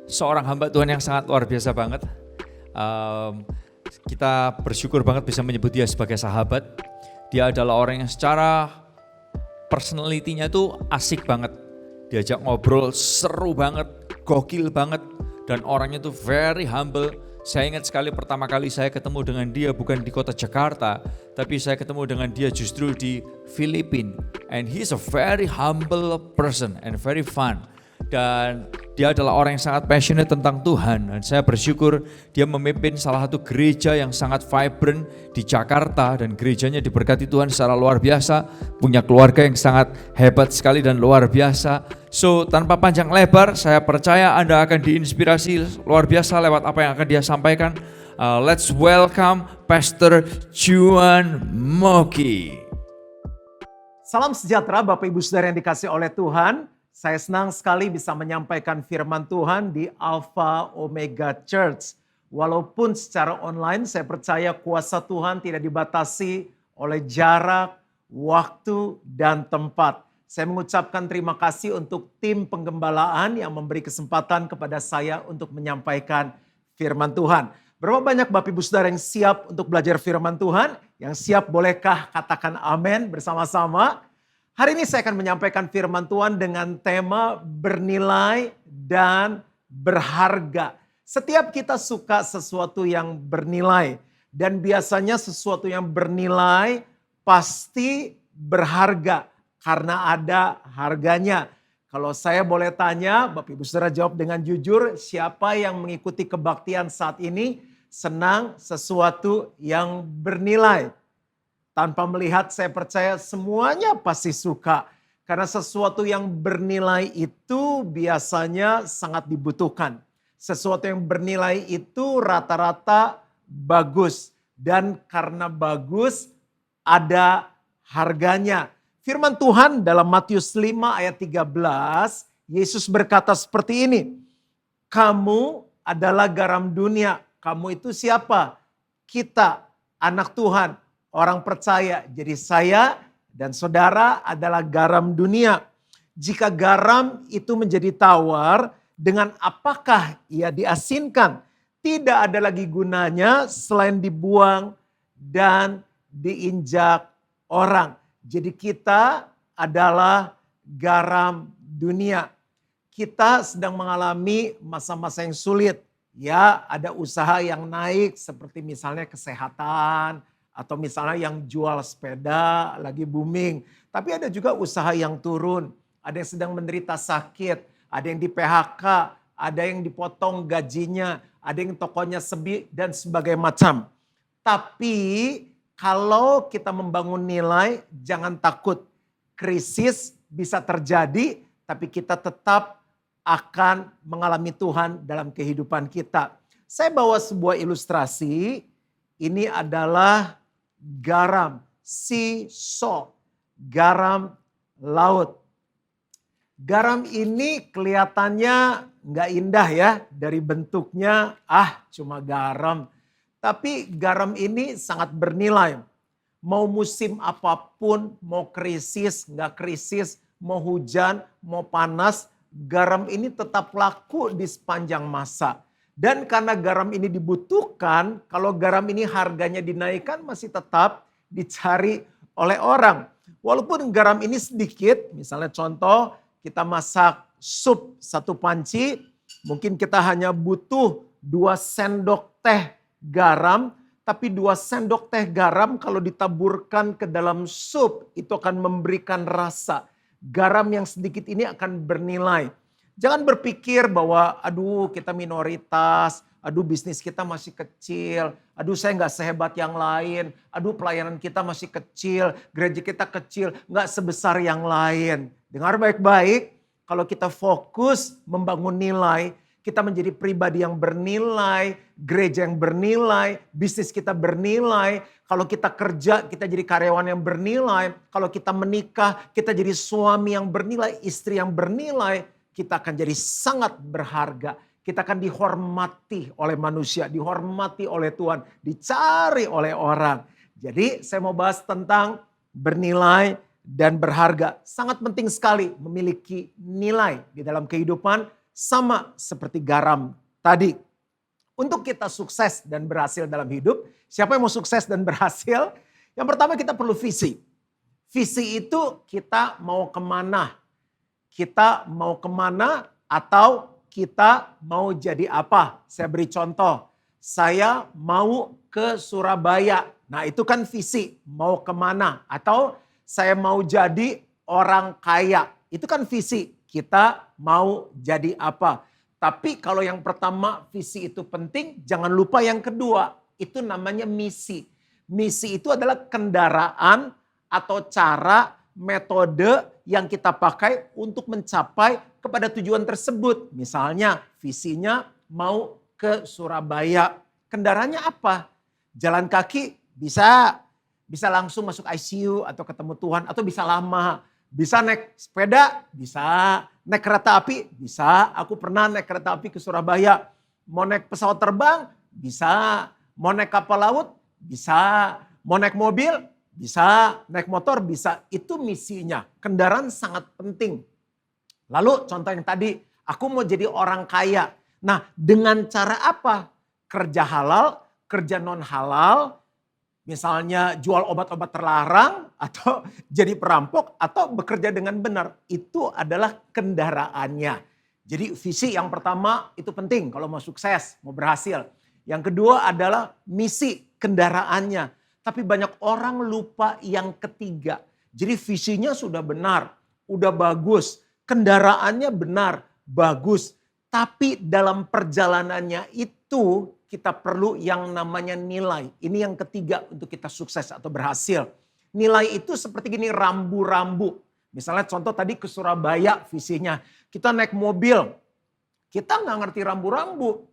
seorang hamba Tuhan yang sangat luar biasa banget. Kita bersyukur banget bisa menyebut dia sebagai sahabat. Dia adalah orang yang secara personality-nya tuh asik banget. Diajak ngobrol seru banget, gokil banget, dan orangnya tuh very humble. Saya ingat sekali pertama kali saya ketemu dengan dia bukan di kota Jakarta, tapi saya ketemu dengan dia justru di Filipina. And he's a very humble person and very fun. Dan dia adalah orang yang sangat passionate tentang Tuhan. Dan saya bersyukur dia memimpin salah satu gereja yang sangat vibrant di Jakarta. Dan gerejanya diberkati Tuhan secara luar biasa. Punya keluarga yang sangat hebat sekali dan luar biasa. So tanpa panjang lebar, saya percaya Anda akan diinspirasi luar biasa lewat apa yang akan dia sampaikan. Let's welcome Pastor Juan Moki. Salam sejahtera Bapak Ibu Saudara yang dikasihi oleh Tuhan. Saya senang sekali bisa menyampaikan firman Tuhan di Alpha Omega Church. Walaupun secara online, saya percaya kuasa Tuhan tidak dibatasi oleh jarak, waktu, dan tempat. Saya mengucapkan terima kasih untuk tim penggembalaan yang memberi kesempatan kepada saya untuk menyampaikan firman Tuhan. Berapa banyak Bapak Ibu Saudara yang siap untuk belajar firman Tuhan? Yang siap bolehkah katakan amin bersama-sama? Hari ini saya akan menyampaikan firman Tuhan dengan tema bernilai dan berharga. Setiap kita suka sesuatu yang bernilai. Dan biasanya sesuatu yang bernilai pasti berharga karena ada harganya. Kalau saya boleh tanya, Bapak Ibu Saudara jawab dengan jujur, siapa yang mengikuti kebaktian saat ini senang sesuatu yang bernilai? Tanpa melihat, saya percaya semuanya pasti suka. Karena sesuatu yang bernilai itu biasanya sangat dibutuhkan. Sesuatu yang bernilai itu rata-rata bagus. Dan karena bagus, ada harganya. Firman Tuhan dalam Matius 5 ayat 13, Yesus berkata seperti ini. Kamu adalah garam dunia. Kamu itu siapa? Kita, anak Tuhan. Orang percaya, jadi saya dan saudara adalah garam dunia. Jika garam itu menjadi tawar, dengan apakah ia diasinkan? Tidak ada lagi gunanya selain dibuang dan diinjak orang. Jadi kita adalah garam dunia. Kita sedang mengalami masa-masa yang sulit. Ya, ada usaha yang naik seperti misalnya kesehatan atau misalnya yang jual sepeda lagi booming. Tapi ada juga usaha yang turun. Ada yang sedang menderita sakit, ada yang di PHK, ada yang dipotong gajinya, ada yang tokonya sepi dan sebagainya macam. Tapi kalau kita membangun nilai, jangan takut. Krisis bisa terjadi, tapi kita tetap akan mengalami Tuhan dalam kehidupan kita. Saya bawa sebuah ilustrasi. Ini adalah garam, sea salt, garam laut. Garam ini kelihatannya nggak indah ya dari bentuknya. Cuma garam. Tapi garam ini sangat bernilai. Mau musim apapun, mau krisis, nggak krisis, mau hujan, mau panas, garam ini tetap laku di sepanjang masa. Dan karena garam ini dibutuhkan, kalau garam ini harganya dinaikkan masih tetap dicari oleh orang. Walaupun garam ini sedikit, misalnya contoh kita masak sup 1 panci, mungkin kita hanya butuh 2 sendok teh garam, tapi 2 sendok teh garam kalau ditaburkan ke dalam sup itu akan memberikan rasa. Garam yang sedikit ini akan bernilai. Jangan berpikir bahwa aduh kita minoritas, aduh bisnis kita masih kecil, aduh saya nggak sehebat yang lain, aduh pelayanan kita masih kecil, gereja kita kecil, nggak sebesar yang lain. Dengar baik-baik, kalau kita fokus membangun nilai, kita menjadi pribadi yang bernilai, gereja yang bernilai, bisnis kita bernilai. Kalau kita kerja, kita jadi karyawan yang bernilai. Kalau kita menikah, kita jadi suami yang bernilai, istri yang bernilai. Kita akan jadi sangat berharga. Kita akan dihormati oleh manusia, dihormati oleh Tuhan, dicari oleh orang. Jadi saya mau bahas tentang bernilai dan berharga. Sangat penting sekali memiliki nilai di dalam kehidupan. Sama seperti garam tadi. Untuk kita sukses dan berhasil dalam hidup, siapa yang mau sukses dan berhasil? Yang pertama kita perlu visi. Visi itu kita mau kemana? Kita mau kemana atau kita mau jadi apa? Saya beri contoh. Saya mau ke Surabaya. Nah itu kan visi. Mau kemana? Atau saya mau jadi orang kaya. Itu kan visi. Kita mau jadi apa. Tapi kalau yang pertama visi itu penting, jangan lupa yang kedua. Itu namanya misi. Misi itu adalah kendaraan atau cara, metode yang kita pakai untuk mencapai kepada tujuan tersebut. Misalnya visinya mau ke Surabaya. Kendaraannya apa? Jalan kaki bisa langsung masuk ICU atau ketemu Tuhan atau bisa lama. Bisa naik sepeda, bisa naik kereta api, bisa. Aku pernah naik kereta api ke Surabaya. Mau naik pesawat terbang, bisa. Mau naik kapal laut, bisa. Mau naik mobil, bisa. Naik motor, bisa. Itu misinya. Kendaraan sangat penting. Lalu contoh yang tadi, aku mau jadi orang kaya. Nah dengan cara apa? Kerja halal, kerja non halal. Misalnya jual obat-obat terlarang atau jadi perampok atau bekerja dengan benar. Itu adalah kendaraannya. Jadi visi yang pertama itu penting kalau mau sukses, mau berhasil. Yang kedua adalah misi, kendaraannya. Tapi banyak orang lupa yang ketiga. Jadi visinya sudah benar, udah bagus. Kendaraannya benar, bagus. Tapi dalam perjalanannya itu kita perlu yang namanya nilai. Ini yang ketiga untuk kita sukses atau berhasil. Nilai itu seperti gini, rambu-rambu. Misalnya contoh tadi ke Surabaya visinya. Kita naik mobil, kita nggak ngerti rambu-rambu.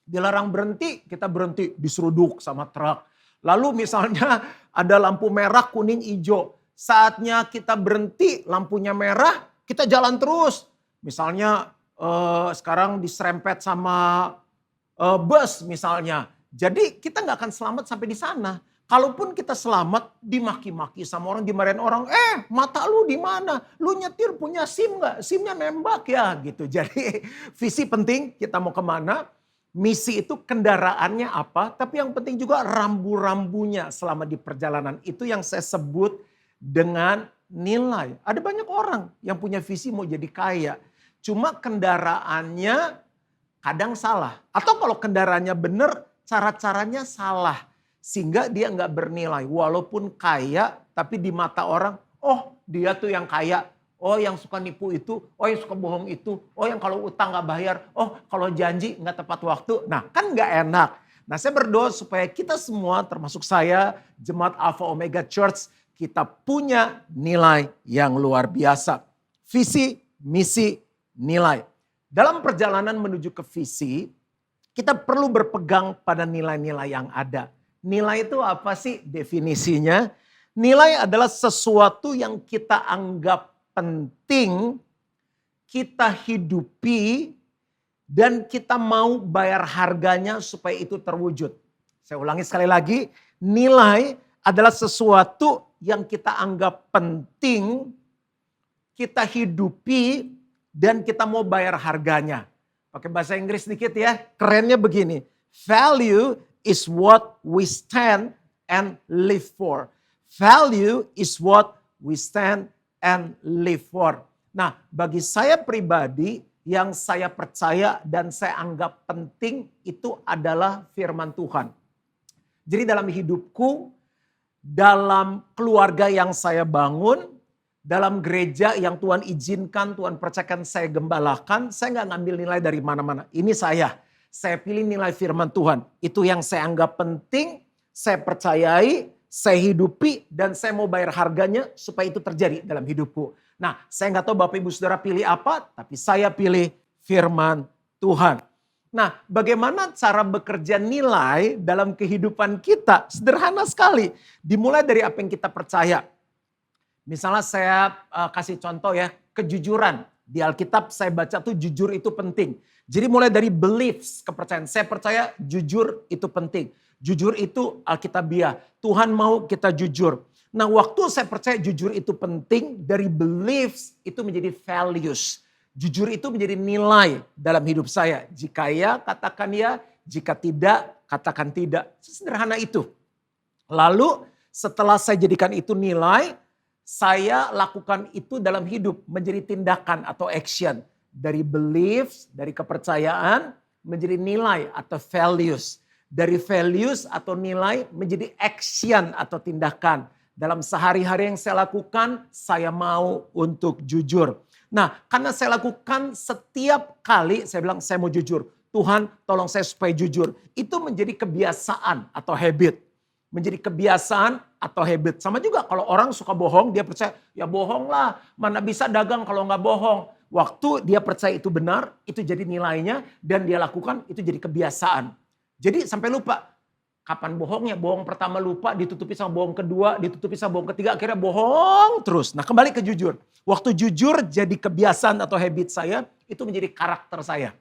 Dilarang berhenti, kita berhenti diseruduk sama truk. Lalu misalnya ada lampu merah, kuning, hijau. Saatnya kita berhenti, lampunya merah, kita jalan terus. Misalnya sekarang diserempet sama bus misalnya. Jadi kita nggak akan selamat sampai di sana. Kalaupun kita selamat, dimaki-maki sama orang, dimarahin orang. Mata lu di mana? Lu nyetir punya SIM nggak? SIM-nya nembak ya gitu. Jadi visi penting, kita mau kemana. Misi itu kendaraannya apa. Tapi yang penting juga rambu-rambunya selama di perjalanan. Itu yang saya sebut dengan nilai. Ada banyak orang yang punya visi mau jadi kaya. Cuma kendaraannya kadang salah. Atau kalau kendaraannya benar, cara-caranya salah. Sehingga dia nggak bernilai. Walaupun kaya, tapi di mata orang, oh dia tuh yang kaya. Oh yang suka nipu itu, oh yang suka bohong itu, oh yang kalau utang nggak bayar, oh kalau janji nggak tepat waktu. Nah kan nggak enak. Nah saya berdoa supaya kita semua termasuk saya, Jemaat Alpha Omega Church, kita punya nilai yang luar biasa. Visi, misi, nilai. Dalam perjalanan menuju ke visi, kita perlu berpegang pada nilai-nilai yang ada. Nilai itu apa sih definisinya? Nilai adalah sesuatu yang kita anggap penting, kita hidupi, dan kita mau bayar harganya supaya itu terwujud. Saya ulangi sekali lagi, nilai adalah sesuatu yang kita anggap penting, kita hidupi, dan kita mau bayar harganya. Pakai bahasa Inggris sedikit ya, kerennya begini. Value is what we stand and live for. Value is what we stand and live for. Nah, bagi saya pribadi yang saya percaya dan saya anggap penting itu adalah firman Tuhan. Jadi dalam hidupku, dalam keluarga yang saya bangun, dalam gereja yang Tuhan izinkan, Tuhan percayakan saya gembalakan, saya nggak ngambil nilai dari mana-mana. Ini saya pilih nilai firman Tuhan. Itu yang saya anggap penting, saya percayai, saya hidupi, dan saya mau bayar harganya supaya itu terjadi dalam hidupku. Nah, saya nggak tahu Bapak Ibu Saudara pilih apa, tapi saya pilih firman Tuhan. Nah, bagaimana cara bekerja nilai dalam kehidupan kita? Sederhana sekali. Dimulai dari apa yang kita percaya. Misalnya saya kasih contoh ya, kejujuran. Di Alkitab saya baca tuh jujur itu penting. Jadi mulai dari beliefs, kepercayaan. Saya percaya jujur itu penting. Jujur itu Alkitabiah. Tuhan mau kita jujur. Nah waktu saya percaya jujur itu penting, dari beliefs itu menjadi values. Jujur itu menjadi nilai dalam hidup saya. Jika ya, katakan ya. Jika tidak, katakan tidak. Sederhana itu. Lalu setelah saya jadikan itu nilai, saya lakukan itu dalam hidup menjadi tindakan atau action. Dari beliefs, dari kepercayaan menjadi nilai atau values. Dari values atau nilai menjadi action atau tindakan. Dalam sehari-hari yang saya lakukan, saya mau untuk jujur. Nah, karena saya lakukan setiap kali, saya bilang saya mau jujur. Tuhan tolong saya supaya jujur. Itu menjadi kebiasaan atau habit. Menjadi kebiasaan atau habit. Sama juga kalau orang suka bohong, dia percaya, ya bohong lah. Mana bisa dagang kalau nggak bohong. Waktu dia percaya itu benar, itu jadi nilainya. Dan dia lakukan, itu jadi kebiasaan. Jadi sampai lupa. Kapan bohongnya? Bohong pertama lupa, ditutupi sama bohong kedua, ditutupi sama bohong ketiga, akhirnya bohong terus. Nah kembali ke jujur. Waktu jujur jadi kebiasaan atau habit saya, itu menjadi karakter saya.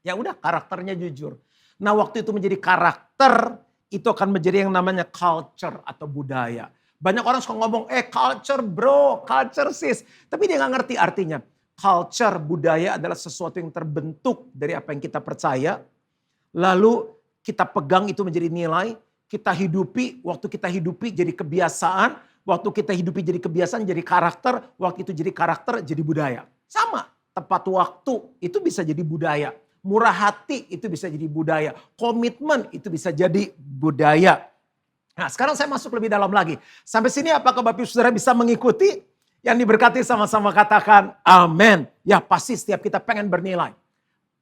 Ya udah karakternya jujur. Nah waktu itu menjadi karakter, itu akan menjadi yang namanya culture atau budaya. Banyak orang suka ngomong, culture bro, culture sis. Tapi dia gak ngerti artinya. Culture, budaya adalah sesuatu yang terbentuk dari apa yang kita percaya. Lalu kita pegang itu menjadi nilai, kita hidupi, waktu kita hidupi jadi kebiasaan, waktu kita hidupi jadi kebiasaan jadi karakter, waktu itu jadi karakter jadi budaya. Sama, tepat waktu itu bisa jadi budaya, murah hati itu bisa jadi budaya, komitmen itu bisa jadi budaya. Nah sekarang saya masuk lebih dalam lagi. Sampai sini apakah Bapak Ibu Saudara bisa mengikuti? Yang diberkati sama-sama katakan amin. Ya pasti setiap kita pengen bernilai,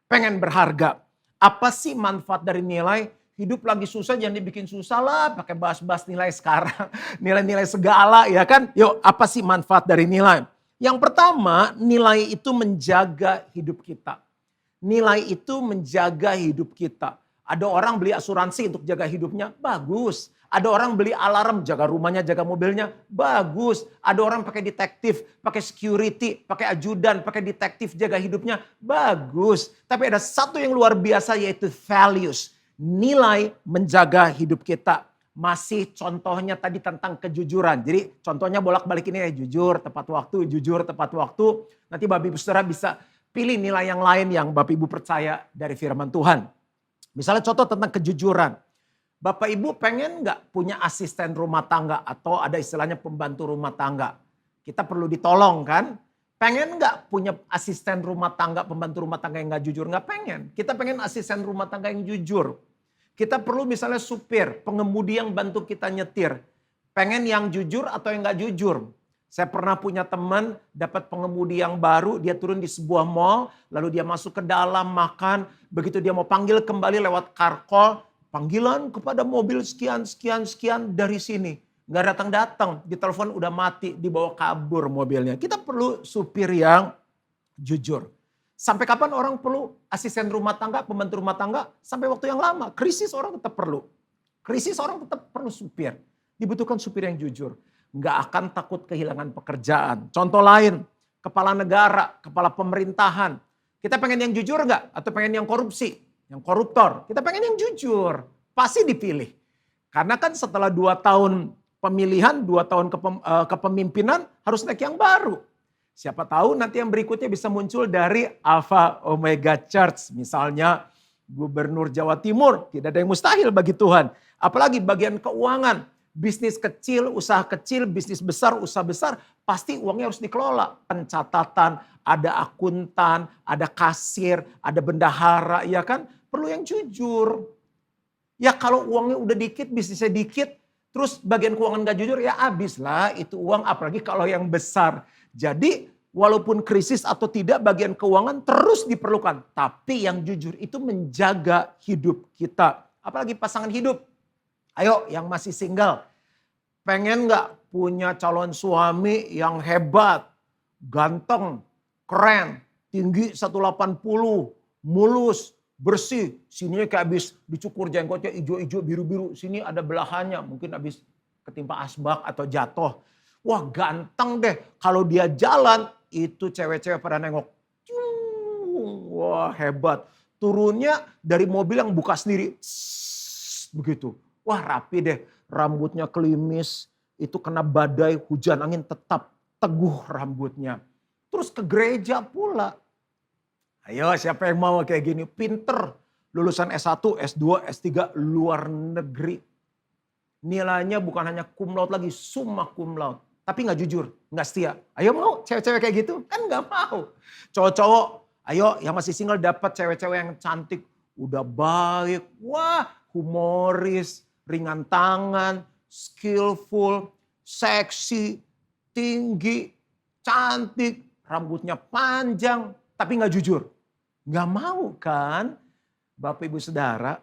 pengen berharga. Apa sih manfaat dari nilai? Hidup lagi susah jangan dibikin susah lah. Pakai bahas-bahas nilai sekarang. Nilai-nilai segala ya kan. Yuk apa sih manfaat dari nilai? Yang pertama nilai itu menjaga hidup kita. Nilai itu menjaga hidup kita. Ada orang beli asuransi untuk jaga hidupnya. Bagus. Ada orang beli alarm jaga rumahnya, jaga mobilnya. Bagus. Ada orang pakai detektif, pakai security, pakai ajudan, pakai detektif jaga hidupnya. Bagus. Tapi ada satu yang luar biasa yaitu values. Nilai menjaga hidup kita. Masih contohnya tadi tentang kejujuran. Jadi contohnya bolak-balik ini ya jujur tepat waktu, jujur tepat waktu. Nanti Bapak Ibu Saudara bisa pilih nilai yang lain yang Bapak Ibu percaya dari firman Tuhan. Misalnya contoh tentang kejujuran. Bapak Ibu pengen nggak punya asisten rumah tangga atau ada istilahnya pembantu rumah tangga. Kita perlu ditolong kan. Pengen nggak punya asisten rumah tangga, pembantu rumah tangga yang nggak jujur? Nggak pengen. Kita pengen asisten rumah tangga yang jujur. Kita perlu misalnya supir, pengemudi yang bantu kita nyetir. Pengen yang jujur atau yang nggak jujur? Saya pernah punya teman dapat pengemudi yang baru, dia turun di sebuah mall, lalu dia masuk ke dalam makan. Begitu dia mau panggil kembali lewat car call, panggilan kepada mobil sekian dari sini. Nggak datang-datang, di telepon udah mati, dibawa kabur mobilnya. Kita perlu supir yang jujur. Sampai kapan orang perlu asisten rumah tangga, pembantu rumah tangga? Sampai waktu yang lama. Krisis orang tetap perlu. Krisis orang tetap perlu supir. Dibutuhkan supir yang jujur. Nggak akan takut kehilangan pekerjaan. Contoh lain, kepala negara, kepala pemerintahan. Kita pengen yang jujur nggak? Atau pengen yang korupsi? Yang koruptor? Kita pengen yang jujur. Pasti dipilih. Karena kan setelah 2 tahun pemilihan, 2 tahun kepemimpinan harus naik yang baru. Siapa tahu nanti yang berikutnya bisa muncul dari Alpha Omega Church. Misalnya Gubernur Jawa Timur, tidak ada yang mustahil bagi Tuhan. Apalagi bagian keuangan, bisnis kecil, usaha kecil, bisnis besar, usaha besar, pasti uangnya harus dikelola. Pencatatan, ada akuntan, ada kasir, ada bendahara, ya kan? Perlu yang jujur. Ya kalau uangnya udah dikit, bisnisnya dikit, terus bagian keuangan gak jujur, ya habis lah itu uang, apalagi kalau yang besar. Jadi walaupun krisis atau tidak, bagian keuangan terus diperlukan. Tapi yang jujur itu menjaga hidup kita. Apalagi pasangan hidup. Ayo yang masih single. Pengen gak punya calon suami yang hebat, ganteng, keren, tinggi 180, mulus, bersih. Sini kayak habis dicukur jenggotnya hijau-hijau, biru-biru. Sini ada belahannya, mungkin habis ketimpa asbak atau jatuh. Wah ganteng deh. Kalau dia jalan, itu cewek-cewek pada nengok. Wah hebat. Turunnya dari mobil yang buka sendiri. Begitu. Wah rapi deh. Rambutnya klimis. Itu kena badai, hujan, angin tetap teguh rambutnya. Terus ke gereja pula. Ayo siapa yang mau kayak gini? Pinter. Lulusan S1, S2, S3 luar negeri. Nilainya bukan hanya cum laude lagi, summa cum laude. Tapi gak jujur, gak setia. Ayo mau cewek-cewek kayak gitu? Kan gak mau. Cowok-cowok, ayo yang masih single dapat cewek-cewek yang cantik. Udah baik, wah humoris, ringan tangan, skillful, seksi, tinggi, cantik, rambutnya panjang. Tapi gak jujur. Gak mau kan? Bapak Ibu Saudara,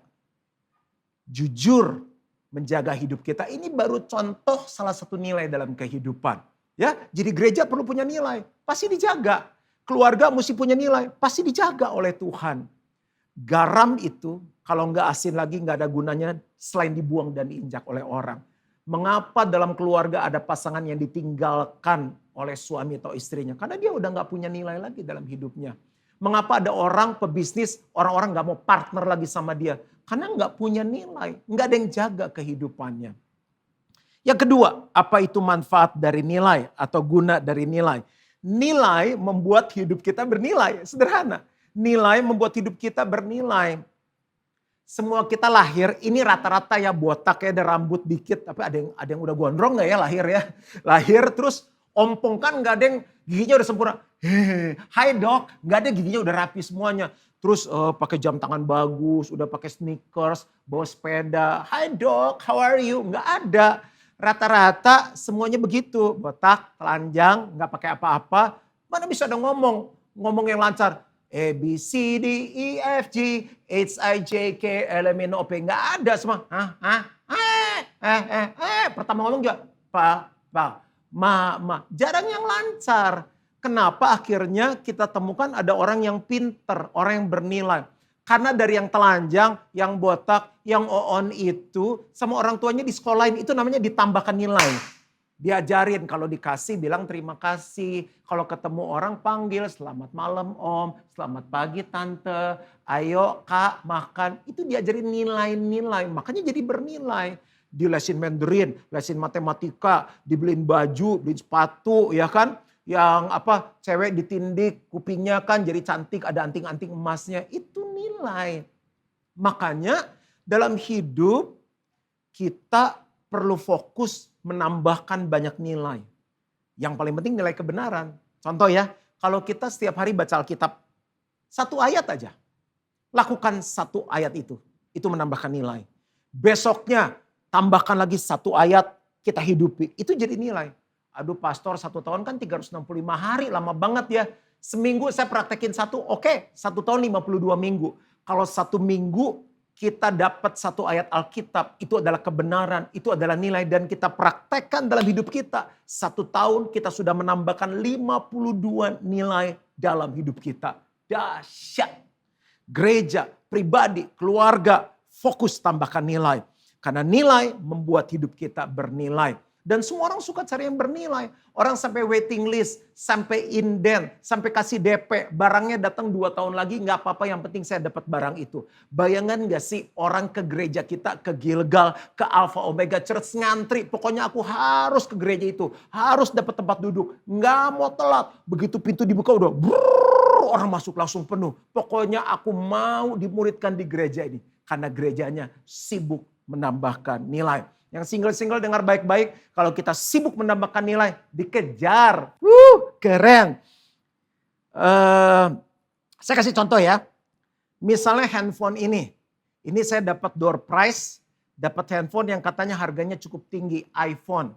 jujur menjaga hidup kita. Ini baru contoh salah satu nilai dalam kehidupan. Ya, jadi gereja perlu punya nilai, pasti dijaga. Keluarga mesti punya nilai, pasti dijaga oleh Tuhan. Garam itu kalau nggak asin lagi nggak ada gunanya selain dibuang dan diinjak oleh orang. Mengapa dalam keluarga ada pasangan yang ditinggalkan oleh suami atau istrinya? Karena dia udah nggak punya nilai lagi dalam hidupnya. Mengapa ada orang pebisnis, orang-orang nggak mau partner lagi sama dia? Karena nggak punya nilai, nggak ada yang jaga kehidupannya. Yang kedua, apa itu manfaat dari nilai atau guna dari nilai? Nilai membuat hidup kita bernilai, sederhana. Nilai membuat hidup kita bernilai. Semua kita lahir, ini rata-rata ya botak ya, ada rambut dikit, tapi ada yang udah gondrong nggak ya lahir ya? Lahir terus ompong kan nggak ada yang giginya udah sempurna. Hai dok, nggak ada giginya udah rapi semuanya. Terus pakai jam tangan bagus, udah pakai sneakers, bawa sepeda. Hai dok, how are you? Nggak ada. Rata-rata semuanya begitu. Botak, telanjang, nggak pakai apa-apa. Mana bisa ada ngomong yang lancar. A, B, C, D, E, F, G, H, I, J, K, L, M, N, O, P. Nggak ada semua. Pertama ngomong juga. Pa, ma. Jarang yang lancar. Kenapa akhirnya kita temukan ada orang yang pinter, orang yang bernilai. Karena dari yang telanjang, yang botak, yang on itu sama orang tuanya di sekolahin itu namanya ditambahkan nilai. Diajarin kalau dikasih bilang terima kasih. Kalau ketemu orang panggil selamat malam om, selamat pagi tante, ayo kak makan. Itu diajarin nilai-nilai, makanya jadi bernilai. Di lesin Mandarin, lesin matematika, dibeliin baju, beliin sepatu ya kan. Yang cewek ditindik kupingnya kan jadi cantik ada anting-anting emasnya. Itu nilai. Makanya dalam hidup kita perlu fokus menambahkan banyak nilai. Yang paling penting nilai kebenaran. Contoh ya, kalau kita setiap hari baca Alkitab, satu ayat aja. Lakukan satu ayat itu menambahkan nilai. Besoknya tambahkan lagi satu ayat, kita hidupi, itu jadi nilai. Aduh pastor 1 tahun kan 365 hari, lama banget ya. Seminggu saya praktekin satu, oke, 1 tahun 52 minggu. Kalau 1 minggu kita dapat satu ayat Alkitab, itu adalah kebenaran, itu adalah nilai dan kita praktekkan dalam hidup kita. 1 tahun kita sudah menambahkan 52 nilai dalam hidup kita. Dahsyat. Gereja, pribadi, keluarga, fokus tambahkan nilai. Karena nilai membuat hidup kita bernilai. Dan semua orang suka cari yang bernilai. Orang sampai waiting list, sampai inden, sampai kasih DP. Barangnya datang 2 tahun lagi, nggak apa-apa, yang penting saya dapat barang itu. Bayangan nggak sih orang ke gereja kita, ke Gilgal, ke Alpha Omega Church ngantri. Pokoknya aku harus ke gereja itu, harus dapat tempat duduk. Nggak mau telat. Begitu pintu dibuka udah brrrr, orang masuk langsung penuh. Pokoknya aku mau dimuridkan di gereja ini. Karena gerejanya sibuk menambahkan nilai. Yang single-single dengar baik-baik, kalau kita sibuk menambahkan nilai, dikejar. Keren. Saya kasih contoh ya. Misalnya handphone ini saya dapat door prize, dapat handphone yang katanya harganya cukup tinggi, iPhone.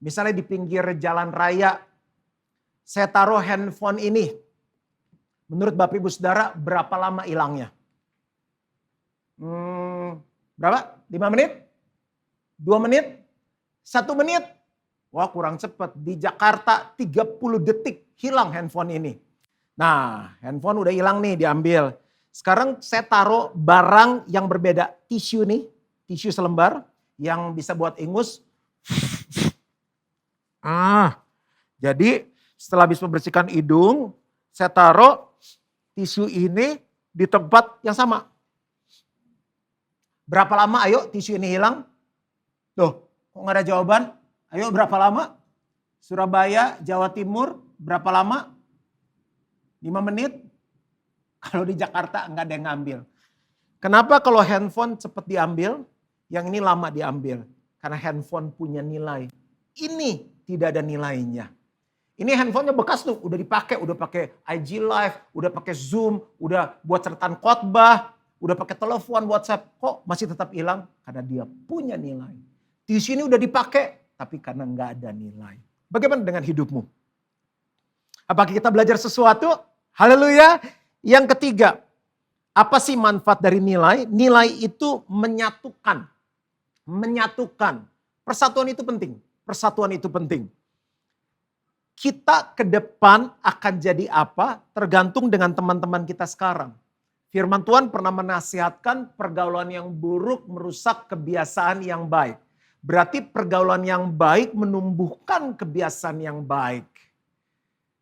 Misalnya di pinggir jalan raya, saya taruh handphone ini. Menurut Bapak Ibu Saudara, berapa lama hilangnya? Berapa? 5 menit? 2 menit? 1 menit? Wah kurang cepat. Di Jakarta 30 detik hilang handphone ini. Nah handphone udah hilang nih diambil. Sekarang saya taruh barang yang berbeda. Tisu nih, tisu selembar yang bisa buat ingus. Jadi setelah habis membersihkan hidung, saya taruh tisu ini di tempat yang sama. Berapa lama ayo tisu ini hilang? Tuh, kok gak ada jawaban? Ayo berapa lama? Surabaya, Jawa Timur, berapa lama? 5 menit? Kalau di Jakarta nggak ada yang ngambil. Kenapa kalau handphone cepat diambil, yang ini lama diambil? Karena handphone punya nilai. Ini tidak ada nilainya. Ini handphonenya bekas tuh, udah dipakai, udah pakai IG Live, udah pakai Zoom, udah buat catatan khotbah, udah pakai telepon, WhatsApp, kok masih tetap hilang? Karena dia punya nilai. Di sini udah dipakai, tapi karena nggak ada nilai. Bagaimana dengan hidupmu? Apakah kita belajar sesuatu? Haleluya. Yang ketiga, apa sih manfaat dari nilai? Nilai itu menyatukan. Menyatukan. Persatuan itu penting. Persatuan itu penting. Kita ke depan akan jadi apa? Tergantung dengan teman-teman kita sekarang. Firman Tuhan pernah menasihatkan pergaulan yang buruk merusak kebiasaan yang baik. Berarti pergaulan yang baik menumbuhkan kebiasaan yang baik.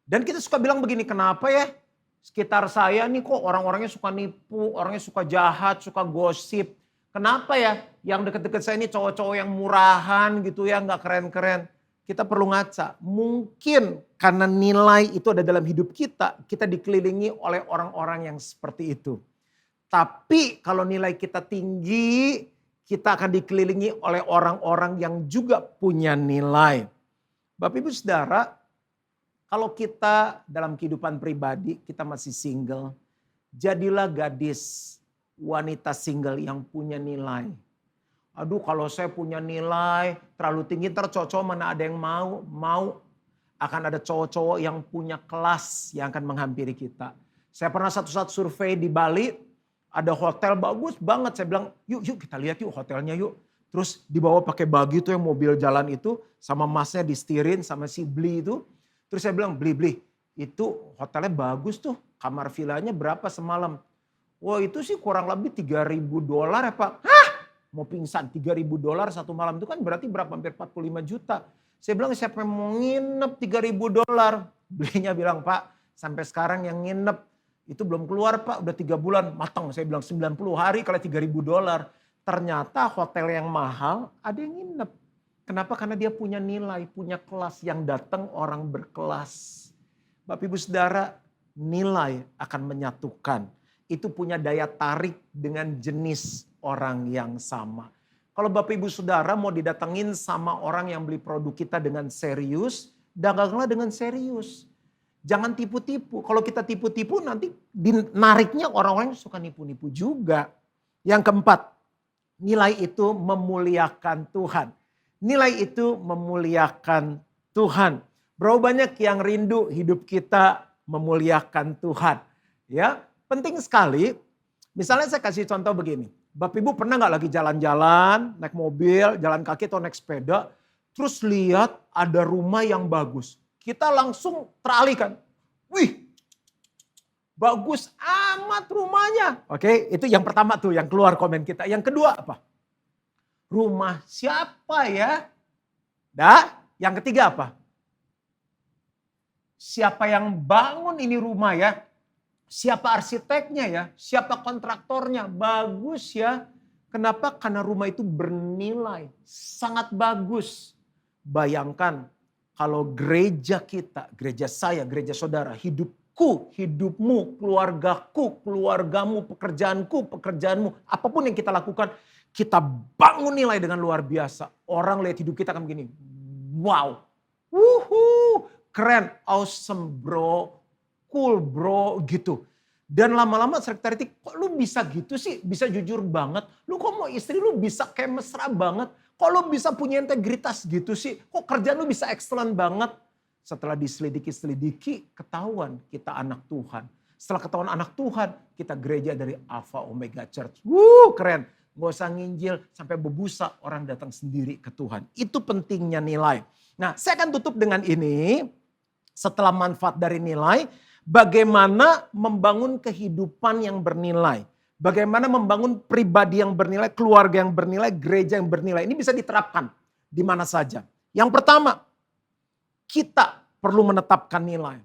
Dan kita suka bilang begini, kenapa ya? Sekitar saya nih kok orang-orangnya suka nipu, orangnya suka jahat, suka gosip. Kenapa ya? Yang deket-deket saya ini cowok-cowok yang murahan gitu ya, gak keren-keren. Kita perlu ngaca. Mungkin karena nilai itu ada dalam hidup kita, kita dikelilingi oleh orang-orang yang seperti itu. Tapi kalau nilai kita tinggi, kita akan dikelilingi oleh orang-orang yang juga punya nilai. Bapak Ibu Saudara, kalau kita dalam kehidupan pribadi, kita masih single, jadilah gadis, wanita single yang punya nilai. Aduh kalau saya punya nilai terlalu tinggi, ntar cowok-cowok mana ada yang mau. Akan ada cowok-cowok yang punya kelas yang akan menghampiri kita. Saya pernah satu saat survei di Bali, ada hotel bagus banget. Saya bilang, yuk kita lihat yuk hotelnya yuk. Terus dibawa pakai bagi itu yang mobil jalan itu. Sama masnya disetirin sama si Bli itu. Terus saya bilang, Bli itu hotelnya bagus tuh. Kamar villanya berapa semalam? Wah itu sih kurang lebih $3.000 ya Pak. Hah? Mau pingsan $3.000 satu malam itu kan berarti berapa? Hampir 45 juta. Saya bilang siapa yang mau nginep $3.000? Belinya bilang Pak sampai sekarang yang nginep itu belum keluar Pak, udah 3 bulan matang. Saya bilang 90 hari kali $3.000. Ternyata hotel yang mahal ada yang nginep. Kenapa? Karena dia punya nilai, punya kelas, yang datang orang berkelas. Bapak Ibu Saudara, nilai akan menyatukan. Itu punya daya tarik dengan jenis orang yang sama. Kalau Bapak Ibu Saudara mau didatengin sama orang yang beli produk kita dengan serius, daganglah dengan serius. Jangan tipu-tipu. Kalau kita tipu-tipu nanti nariknya orang-orang yang suka nipu-nipu juga. Yang keempat, nilai itu memuliakan Tuhan. Nilai itu memuliakan Tuhan. Berapa banyak yang rindu hidup kita memuliakan Tuhan. Ya, penting sekali. Misalnya saya kasih contoh begini. Bapak Ibu pernah nggak lagi jalan-jalan, naik mobil, jalan kaki atau naik sepeda, terus lihat ada rumah yang bagus. Kita langsung teralihkan. Wih, bagus amat rumahnya. Oke, itu yang pertama tuh yang keluar komen kita. Yang kedua apa? Rumah siapa ya? Yang ketiga apa? Siapa yang bangun ini rumah ya? Siapa arsiteknya ya? Siapa kontraktornya? Bagus ya. Kenapa? Karena rumah itu bernilai. Sangat bagus. Bayangkan kalau gereja kita, gereja saya, gereja saudara, hidupku, hidupmu, keluargaku, keluargamu, pekerjaanku, pekerjaanmu. Apapun yang kita lakukan, kita bangun nilai dengan luar biasa. Orang lihat hidup kita kan begini. Wow. Wuhu. Keren. Awesome bro. Cool bro gitu. Dan lama-lama sekretariat, kok lu bisa gitu sih? Bisa jujur banget. Lu kok mau istri lu bisa kayak mesra banget. Kok lu bisa punya integritas gitu sih? Kok kerjaan lu bisa excellent banget? Setelah diselidiki, ketahuan kita anak Tuhan. Setelah ketahuan anak Tuhan, kita gereja dari Alpha Omega Church. Keren. Gak usah nginjil sampai bebusa orang datang sendiri ke Tuhan. Itu pentingnya nilai. Nah, saya akan tutup dengan ini. Setelah manfaat dari nilai, bagaimana membangun kehidupan yang bernilai. Bagaimana membangun pribadi yang bernilai, keluarga yang bernilai, gereja yang bernilai. Ini bisa diterapkan di mana saja. Yang pertama, kita perlu menetapkan nilai.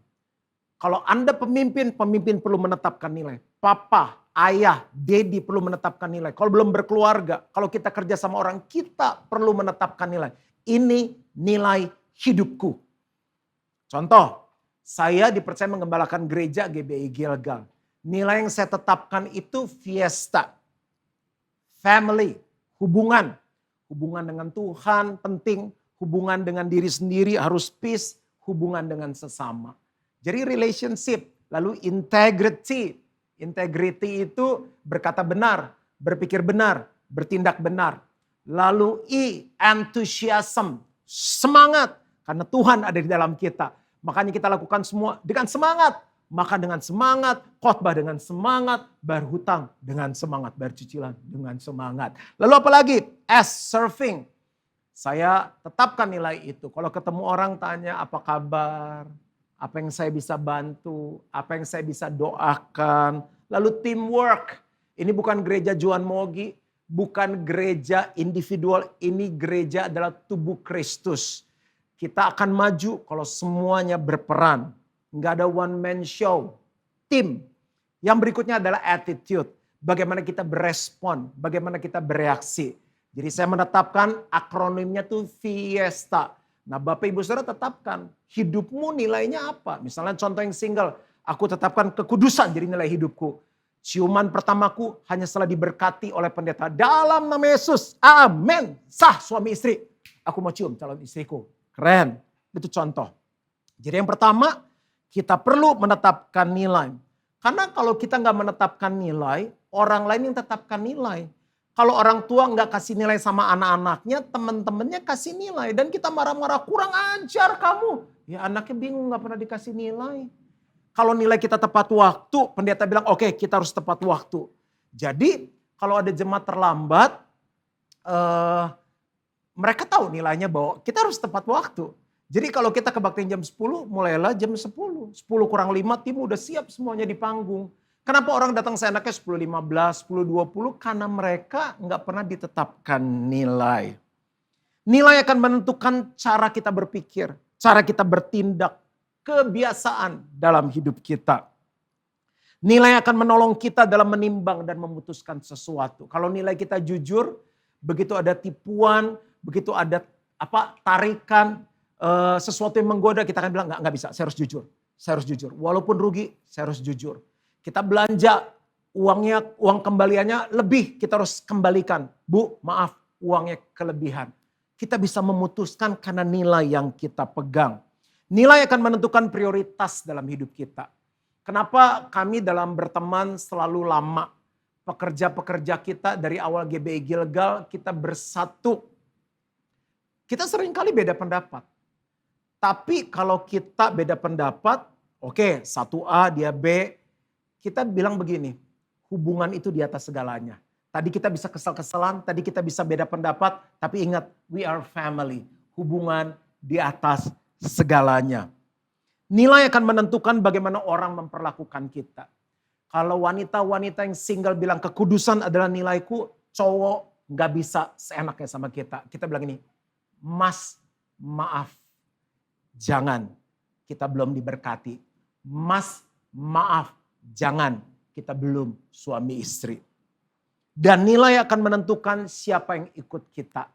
Kalau Anda pemimpin, pemimpin perlu menetapkan nilai. Papa, ayah, dedi perlu menetapkan nilai. Kalau belum berkeluarga, kalau kita kerja sama orang, kita perlu menetapkan nilai. Ini nilai hidupku. Contoh, saya dipercaya mengembalakan gereja GBI Gilgal. Nilai yang saya tetapkan itu fiesta, family, hubungan. Hubungan dengan Tuhan penting, hubungan dengan diri sendiri harus peace, hubungan dengan sesama. Jadi relationship, lalu integrity. Integrity itu berkata benar, berpikir benar, bertindak benar. Lalu enthusiasm, semangat. Karena Tuhan ada di dalam kita. Makanya kita lakukan semua dengan semangat. Makan dengan semangat, khotbah dengan semangat, bayar hutang dengan semangat, bayar cicilan dengan semangat. Lalu apa lagi? Serving. Saya tetapkan nilai itu. Kalau ketemu orang tanya apa kabar, apa yang saya bisa bantu, apa yang saya bisa doakan. Lalu teamwork. Ini bukan gereja Juan Mogi, bukan gereja individual, ini gereja adalah tubuh Kristus. Kita akan maju kalau semuanya berperan. Nggak ada one man show. Tim. Yang berikutnya adalah attitude. Bagaimana kita berespon. Bagaimana kita bereaksi. Jadi saya menetapkan akronimnya tuh Fiesta. Nah Bapak Ibu Saudara tetapkan. Hidupmu nilainya apa? Misalnya contoh yang single. Aku tetapkan kekudusan jadi nilai hidupku. Ciuman pertamaku hanya setelah diberkati oleh pendeta. Dalam nama Yesus. Amin. Sah suami istri. Aku mau cium calon istriku. Keren, itu contoh. Jadi yang pertama, kita perlu menetapkan nilai. Karena kalau kita nggak menetapkan nilai, orang lain yang tetapkan nilai. Kalau orang tua nggak kasih nilai sama anak-anaknya, teman-temannya kasih nilai. Dan kita marah-marah, kurang ajar kamu. Ya anaknya bingung nggak pernah dikasih nilai. Kalau nilai kita tepat waktu, pendeta bilang oke, kita harus tepat waktu. Jadi kalau ada jemaat terlambat, mereka tahu nilainya bahwa kita harus tepat waktu. Jadi kalau kita kebaktian jam 10, mulailah jam 10. 10 kurang 5 tim udah siap semuanya di panggung. Kenapa orang datang seenaknya 10.15, 10.20? Karena mereka nggak pernah ditetapkan nilai. Nilai akan menentukan cara kita berpikir, cara kita bertindak, kebiasaan dalam hidup kita. Nilai akan menolong kita dalam menimbang dan memutuskan sesuatu. Kalau nilai kita jujur, begitu ada tipuan, begitu ada tarikan, sesuatu yang menggoda, kita akan bilang nggak bisa, saya harus jujur. Saya harus jujur. Walaupun rugi, saya harus jujur. Kita belanja, uang kembaliannya lebih, kita harus kembalikan. Bu, maaf, uangnya kelebihan. Kita bisa memutuskan karena nilai yang kita pegang. Nilai akan menentukan prioritas dalam hidup kita. Kenapa kami dalam berteman selalu lama? Pekerja-pekerja kita dari awal GBI Gilgal kita bersatu. Kita seringkali beda pendapat. Tapi kalau kita beda pendapat, oke, satu A dia B, kita bilang begini, hubungan itu di atas segalanya. Tadi kita bisa kesal-kesalan, tadi kita bisa beda pendapat, tapi ingat, we are family. Hubungan di atas segalanya. Nilai akan menentukan bagaimana orang memperlakukan kita. Kalau wanita-wanita yang single bilang kekudusan adalah nilaiku, cowok gak bisa seenaknya sama kita. Kita bilang ini, Mas maaf, jangan, kita belum diberkati. Mas maaf, jangan, kita belum suami istri. Dan nilai akan menentukan siapa yang ikut kita.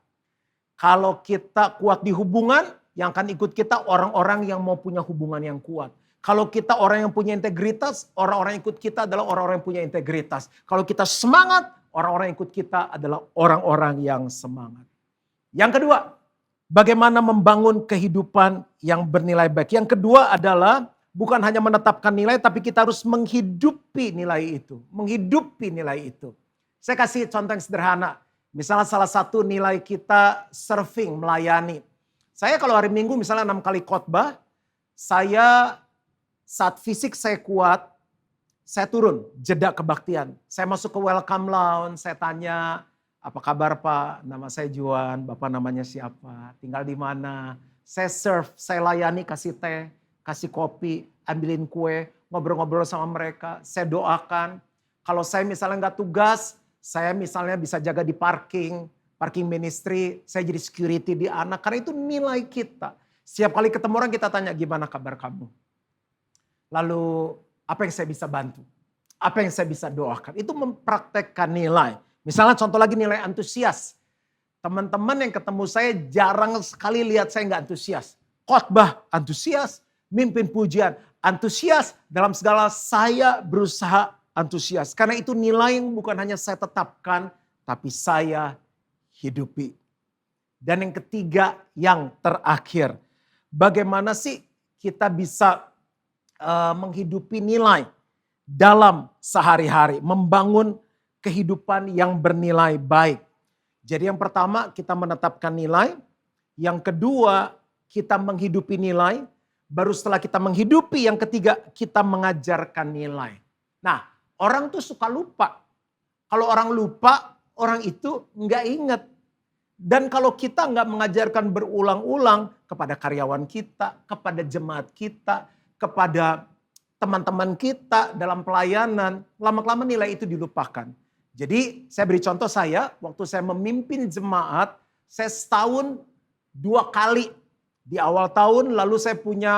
Kalau kita kuat di hubungan, yang akan ikut kita orang-orang yang mau punya hubungan yang kuat. Kalau kita orang yang punya integritas, orang-orang yang ikut kita adalah orang-orang yang punya integritas. Kalau kita semangat, orang-orang yang ikut kita adalah orang-orang yang semangat. Yang kedua, bagaimana membangun kehidupan yang bernilai baik. Yang kedua adalah bukan hanya menetapkan nilai, tapi kita harus menghidupi nilai itu. Menghidupi nilai itu. Saya kasih contoh yang sederhana. Misalnya salah satu nilai kita serving, melayani. Saya kalau hari Minggu misalnya 6 kali khotbah, saya saat fisik saya kuat, saya turun jeda kebaktian. Saya masuk ke welcome lounge, saya tanya, apa kabar Pak? Nama saya Juan, Bapak namanya siapa? Tinggal di mana? Saya serve, saya layani, kasih teh, kasih kopi, ambilin kue, ngobrol-ngobrol sama mereka. Saya doakan. Kalau saya misalnya nggak tugas, saya misalnya bisa jaga di parking ministry, saya jadi security di anak. Karena itu nilai kita. Setiap kali ketemu orang kita tanya, gimana kabar kamu? Lalu apa yang saya bisa bantu? Apa yang saya bisa doakan? Itu mempraktekkan nilai. Misalnya contoh lagi nilai antusias. Teman-teman yang ketemu saya jarang sekali lihat saya nggak antusias. Khotbah antusias, mimpin pujian antusias. Dalam segala saya berusaha antusias. Karena itu nilai yang bukan hanya saya tetapkan, tapi saya hidupi. Dan yang ketiga, yang terakhir. Bagaimana sih kita bisa menghidupi nilai dalam sehari-hari. Membangun kehidupan yang bernilai baik. Jadi yang pertama kita menetapkan nilai. Yang kedua kita menghidupi nilai. Baru setelah kita menghidupi yang ketiga kita mengajarkan nilai. Nah orang tuh suka lupa. Kalau orang lupa orang itu nggak ingat. Dan kalau kita nggak mengajarkan berulang-ulang kepada karyawan kita, kepada jemaat kita, kepada teman-teman kita dalam pelayanan, lama-lama nilai itu dilupakan. Jadi saya beri contoh saya, waktu saya memimpin jemaat, saya setahun 2 kali di awal tahun, lalu saya punya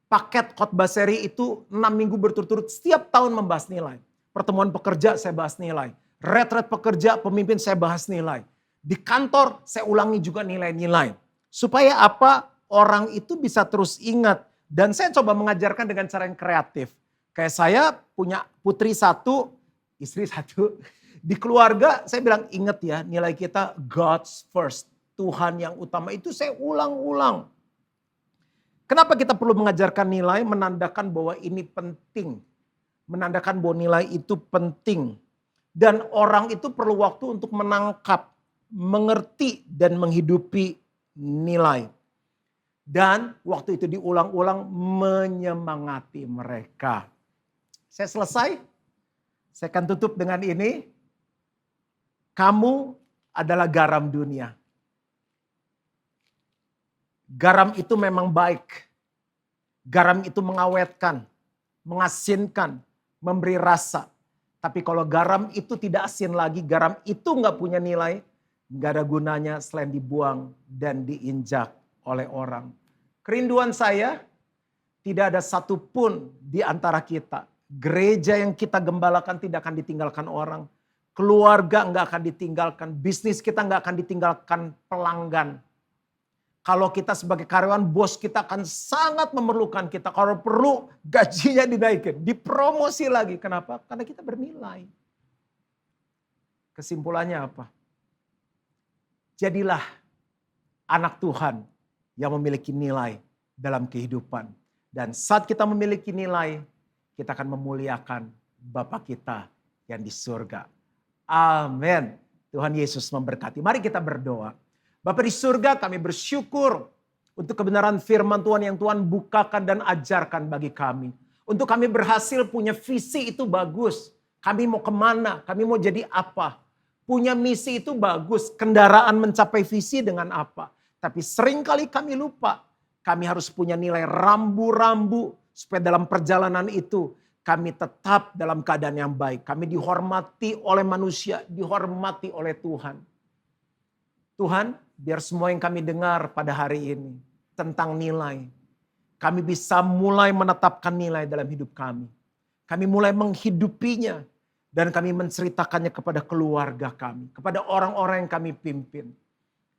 paket khotbah seri itu 6 minggu berturut-turut, setiap tahun membahas nilai. Pertemuan pekerja saya bahas nilai. Retret pekerja, pemimpin saya bahas nilai. Di kantor saya ulangi juga nilai-nilai. Supaya apa? Orang itu bisa terus ingat. Dan saya coba mengajarkan dengan cara yang kreatif. Kayak saya punya putri 1, istri 1. Di keluarga saya bilang ingat ya nilai kita God's first. Tuhan yang utama itu saya ulang-ulang. Kenapa kita perlu mengajarkan nilai? Menandakan bahwa ini penting. Menandakan bahwa nilai itu penting. Dan orang itu perlu waktu untuk menangkap, mengerti, dan menghidupi nilai. Dan waktu itu diulang-ulang menyemangati mereka. Saya selesai. Saya akan tutup dengan ini. Kamu adalah garam dunia. Garam itu memang baik. Garam itu mengawetkan, mengasinkan, memberi rasa. Tapi kalau garam itu tidak asin lagi, garam itu nggak punya nilai, nggak ada gunanya selain dibuang dan diinjak oleh orang. Kerinduan saya, tidak ada satupun di antara kita. Gereja yang kita gembalakan tidak akan ditinggalkan orang. Keluarga nggak akan ditinggalkan, bisnis kita nggak akan ditinggalkan pelanggan. Kalau kita sebagai karyawan, bos kita akan sangat memerlukan kita. Kalau perlu gajinya dinaikin, dipromosi lagi. Kenapa? Karena kita bernilai. Kesimpulannya apa? Jadilah anak Tuhan yang memiliki nilai dalam kehidupan. Dan saat kita memiliki nilai, kita akan memuliakan Bapa kita yang di surga. Amin. Tuhan Yesus memberkati. Mari kita berdoa. Bapa di surga, kami bersyukur untuk kebenaran firman Tuhan yang Tuhan bukakan dan ajarkan bagi kami. Untuk kami berhasil punya visi itu bagus. Kami mau kemana, kami mau jadi apa. Punya misi itu bagus, kendaraan mencapai visi dengan apa. Tapi seringkali kami lupa, kami harus punya nilai rambu-rambu. Supaya dalam perjalanan itu kami tetap dalam keadaan yang baik. Kami dihormati oleh manusia, dihormati oleh Tuhan. Tuhan, biar semua yang kami dengar pada hari ini tentang nilai. Kami bisa mulai menetapkan nilai dalam hidup kami. Kami mulai menghidupinya. Dan kami menceritakannya kepada keluarga kami. Kepada orang-orang yang kami pimpin.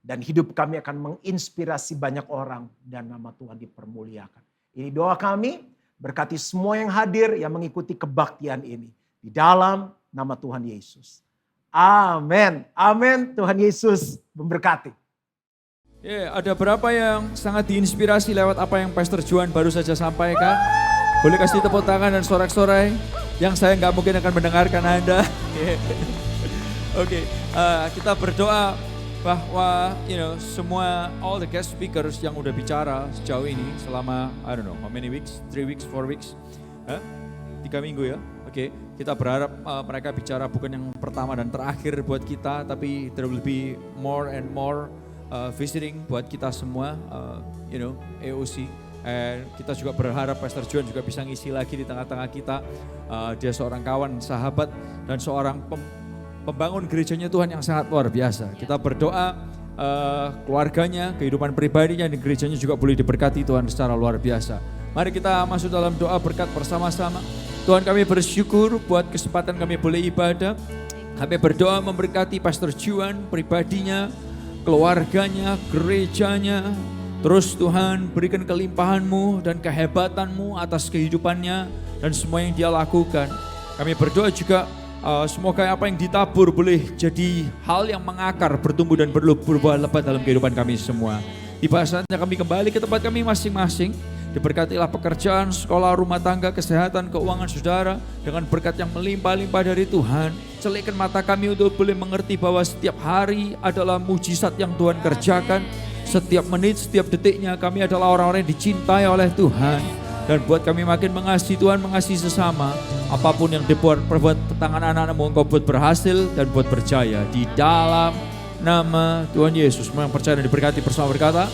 Dan hidup kami akan menginspirasi banyak orang. Dan nama Tuhan dipermuliakan. Ini doa kami. Berkati semua yang hadir yang mengikuti kebaktian ini. Di dalam nama Tuhan Yesus. Amin. Amin. Tuhan Yesus memberkati. Ada berapa yang sangat diinspirasi lewat apa yang Pastor Juan baru saja sampaikan? Boleh kasih tepuk tangan dan sorak-sorai yang saya nggak mungkin akan mendengarkan Anda. Oke, kita berdoa bahwa semua all the guest speakers yang udah bicara sejauh ini selama I don't know how many weeks, 3 weeks, 4 weeks, 3 minggu ya. Oke, kita berharap mereka bicara bukan yang pertama dan terakhir buat kita, tapi there will be more and more visiting buat kita semua, AOC. And kita juga berharap Pastor Juan juga bisa ngisi lagi di tengah-tengah kita. Dia seorang kawan, sahabat, dan seorang pembangun gerejanya Tuhan yang sangat luar biasa. Kita berdoa keluarganya, kehidupan pribadinya, dan gerejanya juga boleh diberkati Tuhan secara luar biasa. Mari kita masuk dalam doa berkat bersama-sama. Tuhan, kami bersyukur buat kesempatan kami boleh ibadah. Kami berdoa memberkati Pastor Juan, pribadinya, keluarganya, gerejanya. Terus Tuhan berikan kelimpahan-Mu dan kehebatan-Mu atas kehidupannya dan semua yang dia lakukan. Kami berdoa juga semoga apa yang ditabur boleh jadi hal yang mengakar, bertumbuh dan berbuah lebat dalam kehidupan kami semua. Tiba saatnya kami kembali ke tempat kami masing-masing. Diberkatilah pekerjaan, sekolah, rumah tangga, kesehatan, keuangan saudara dengan berkat yang melimpah-limpah dari Tuhan. Celikkan mata kami untuk boleh mengerti bahwa setiap hari adalah mujizat yang Tuhan kerjakan. Setiap menit, setiap detiknya kami adalah orang-orang yang dicintai oleh Tuhan. Dan buat kami makin mengasihi Tuhan, mengasihi sesama. Apapun yang perbuat tangan anak-anak-Mu, Engkau buat berhasil dan buat berjaya. Di dalam nama Tuhan Yesus. Semua yang percaya dan diberkati bersama berkata,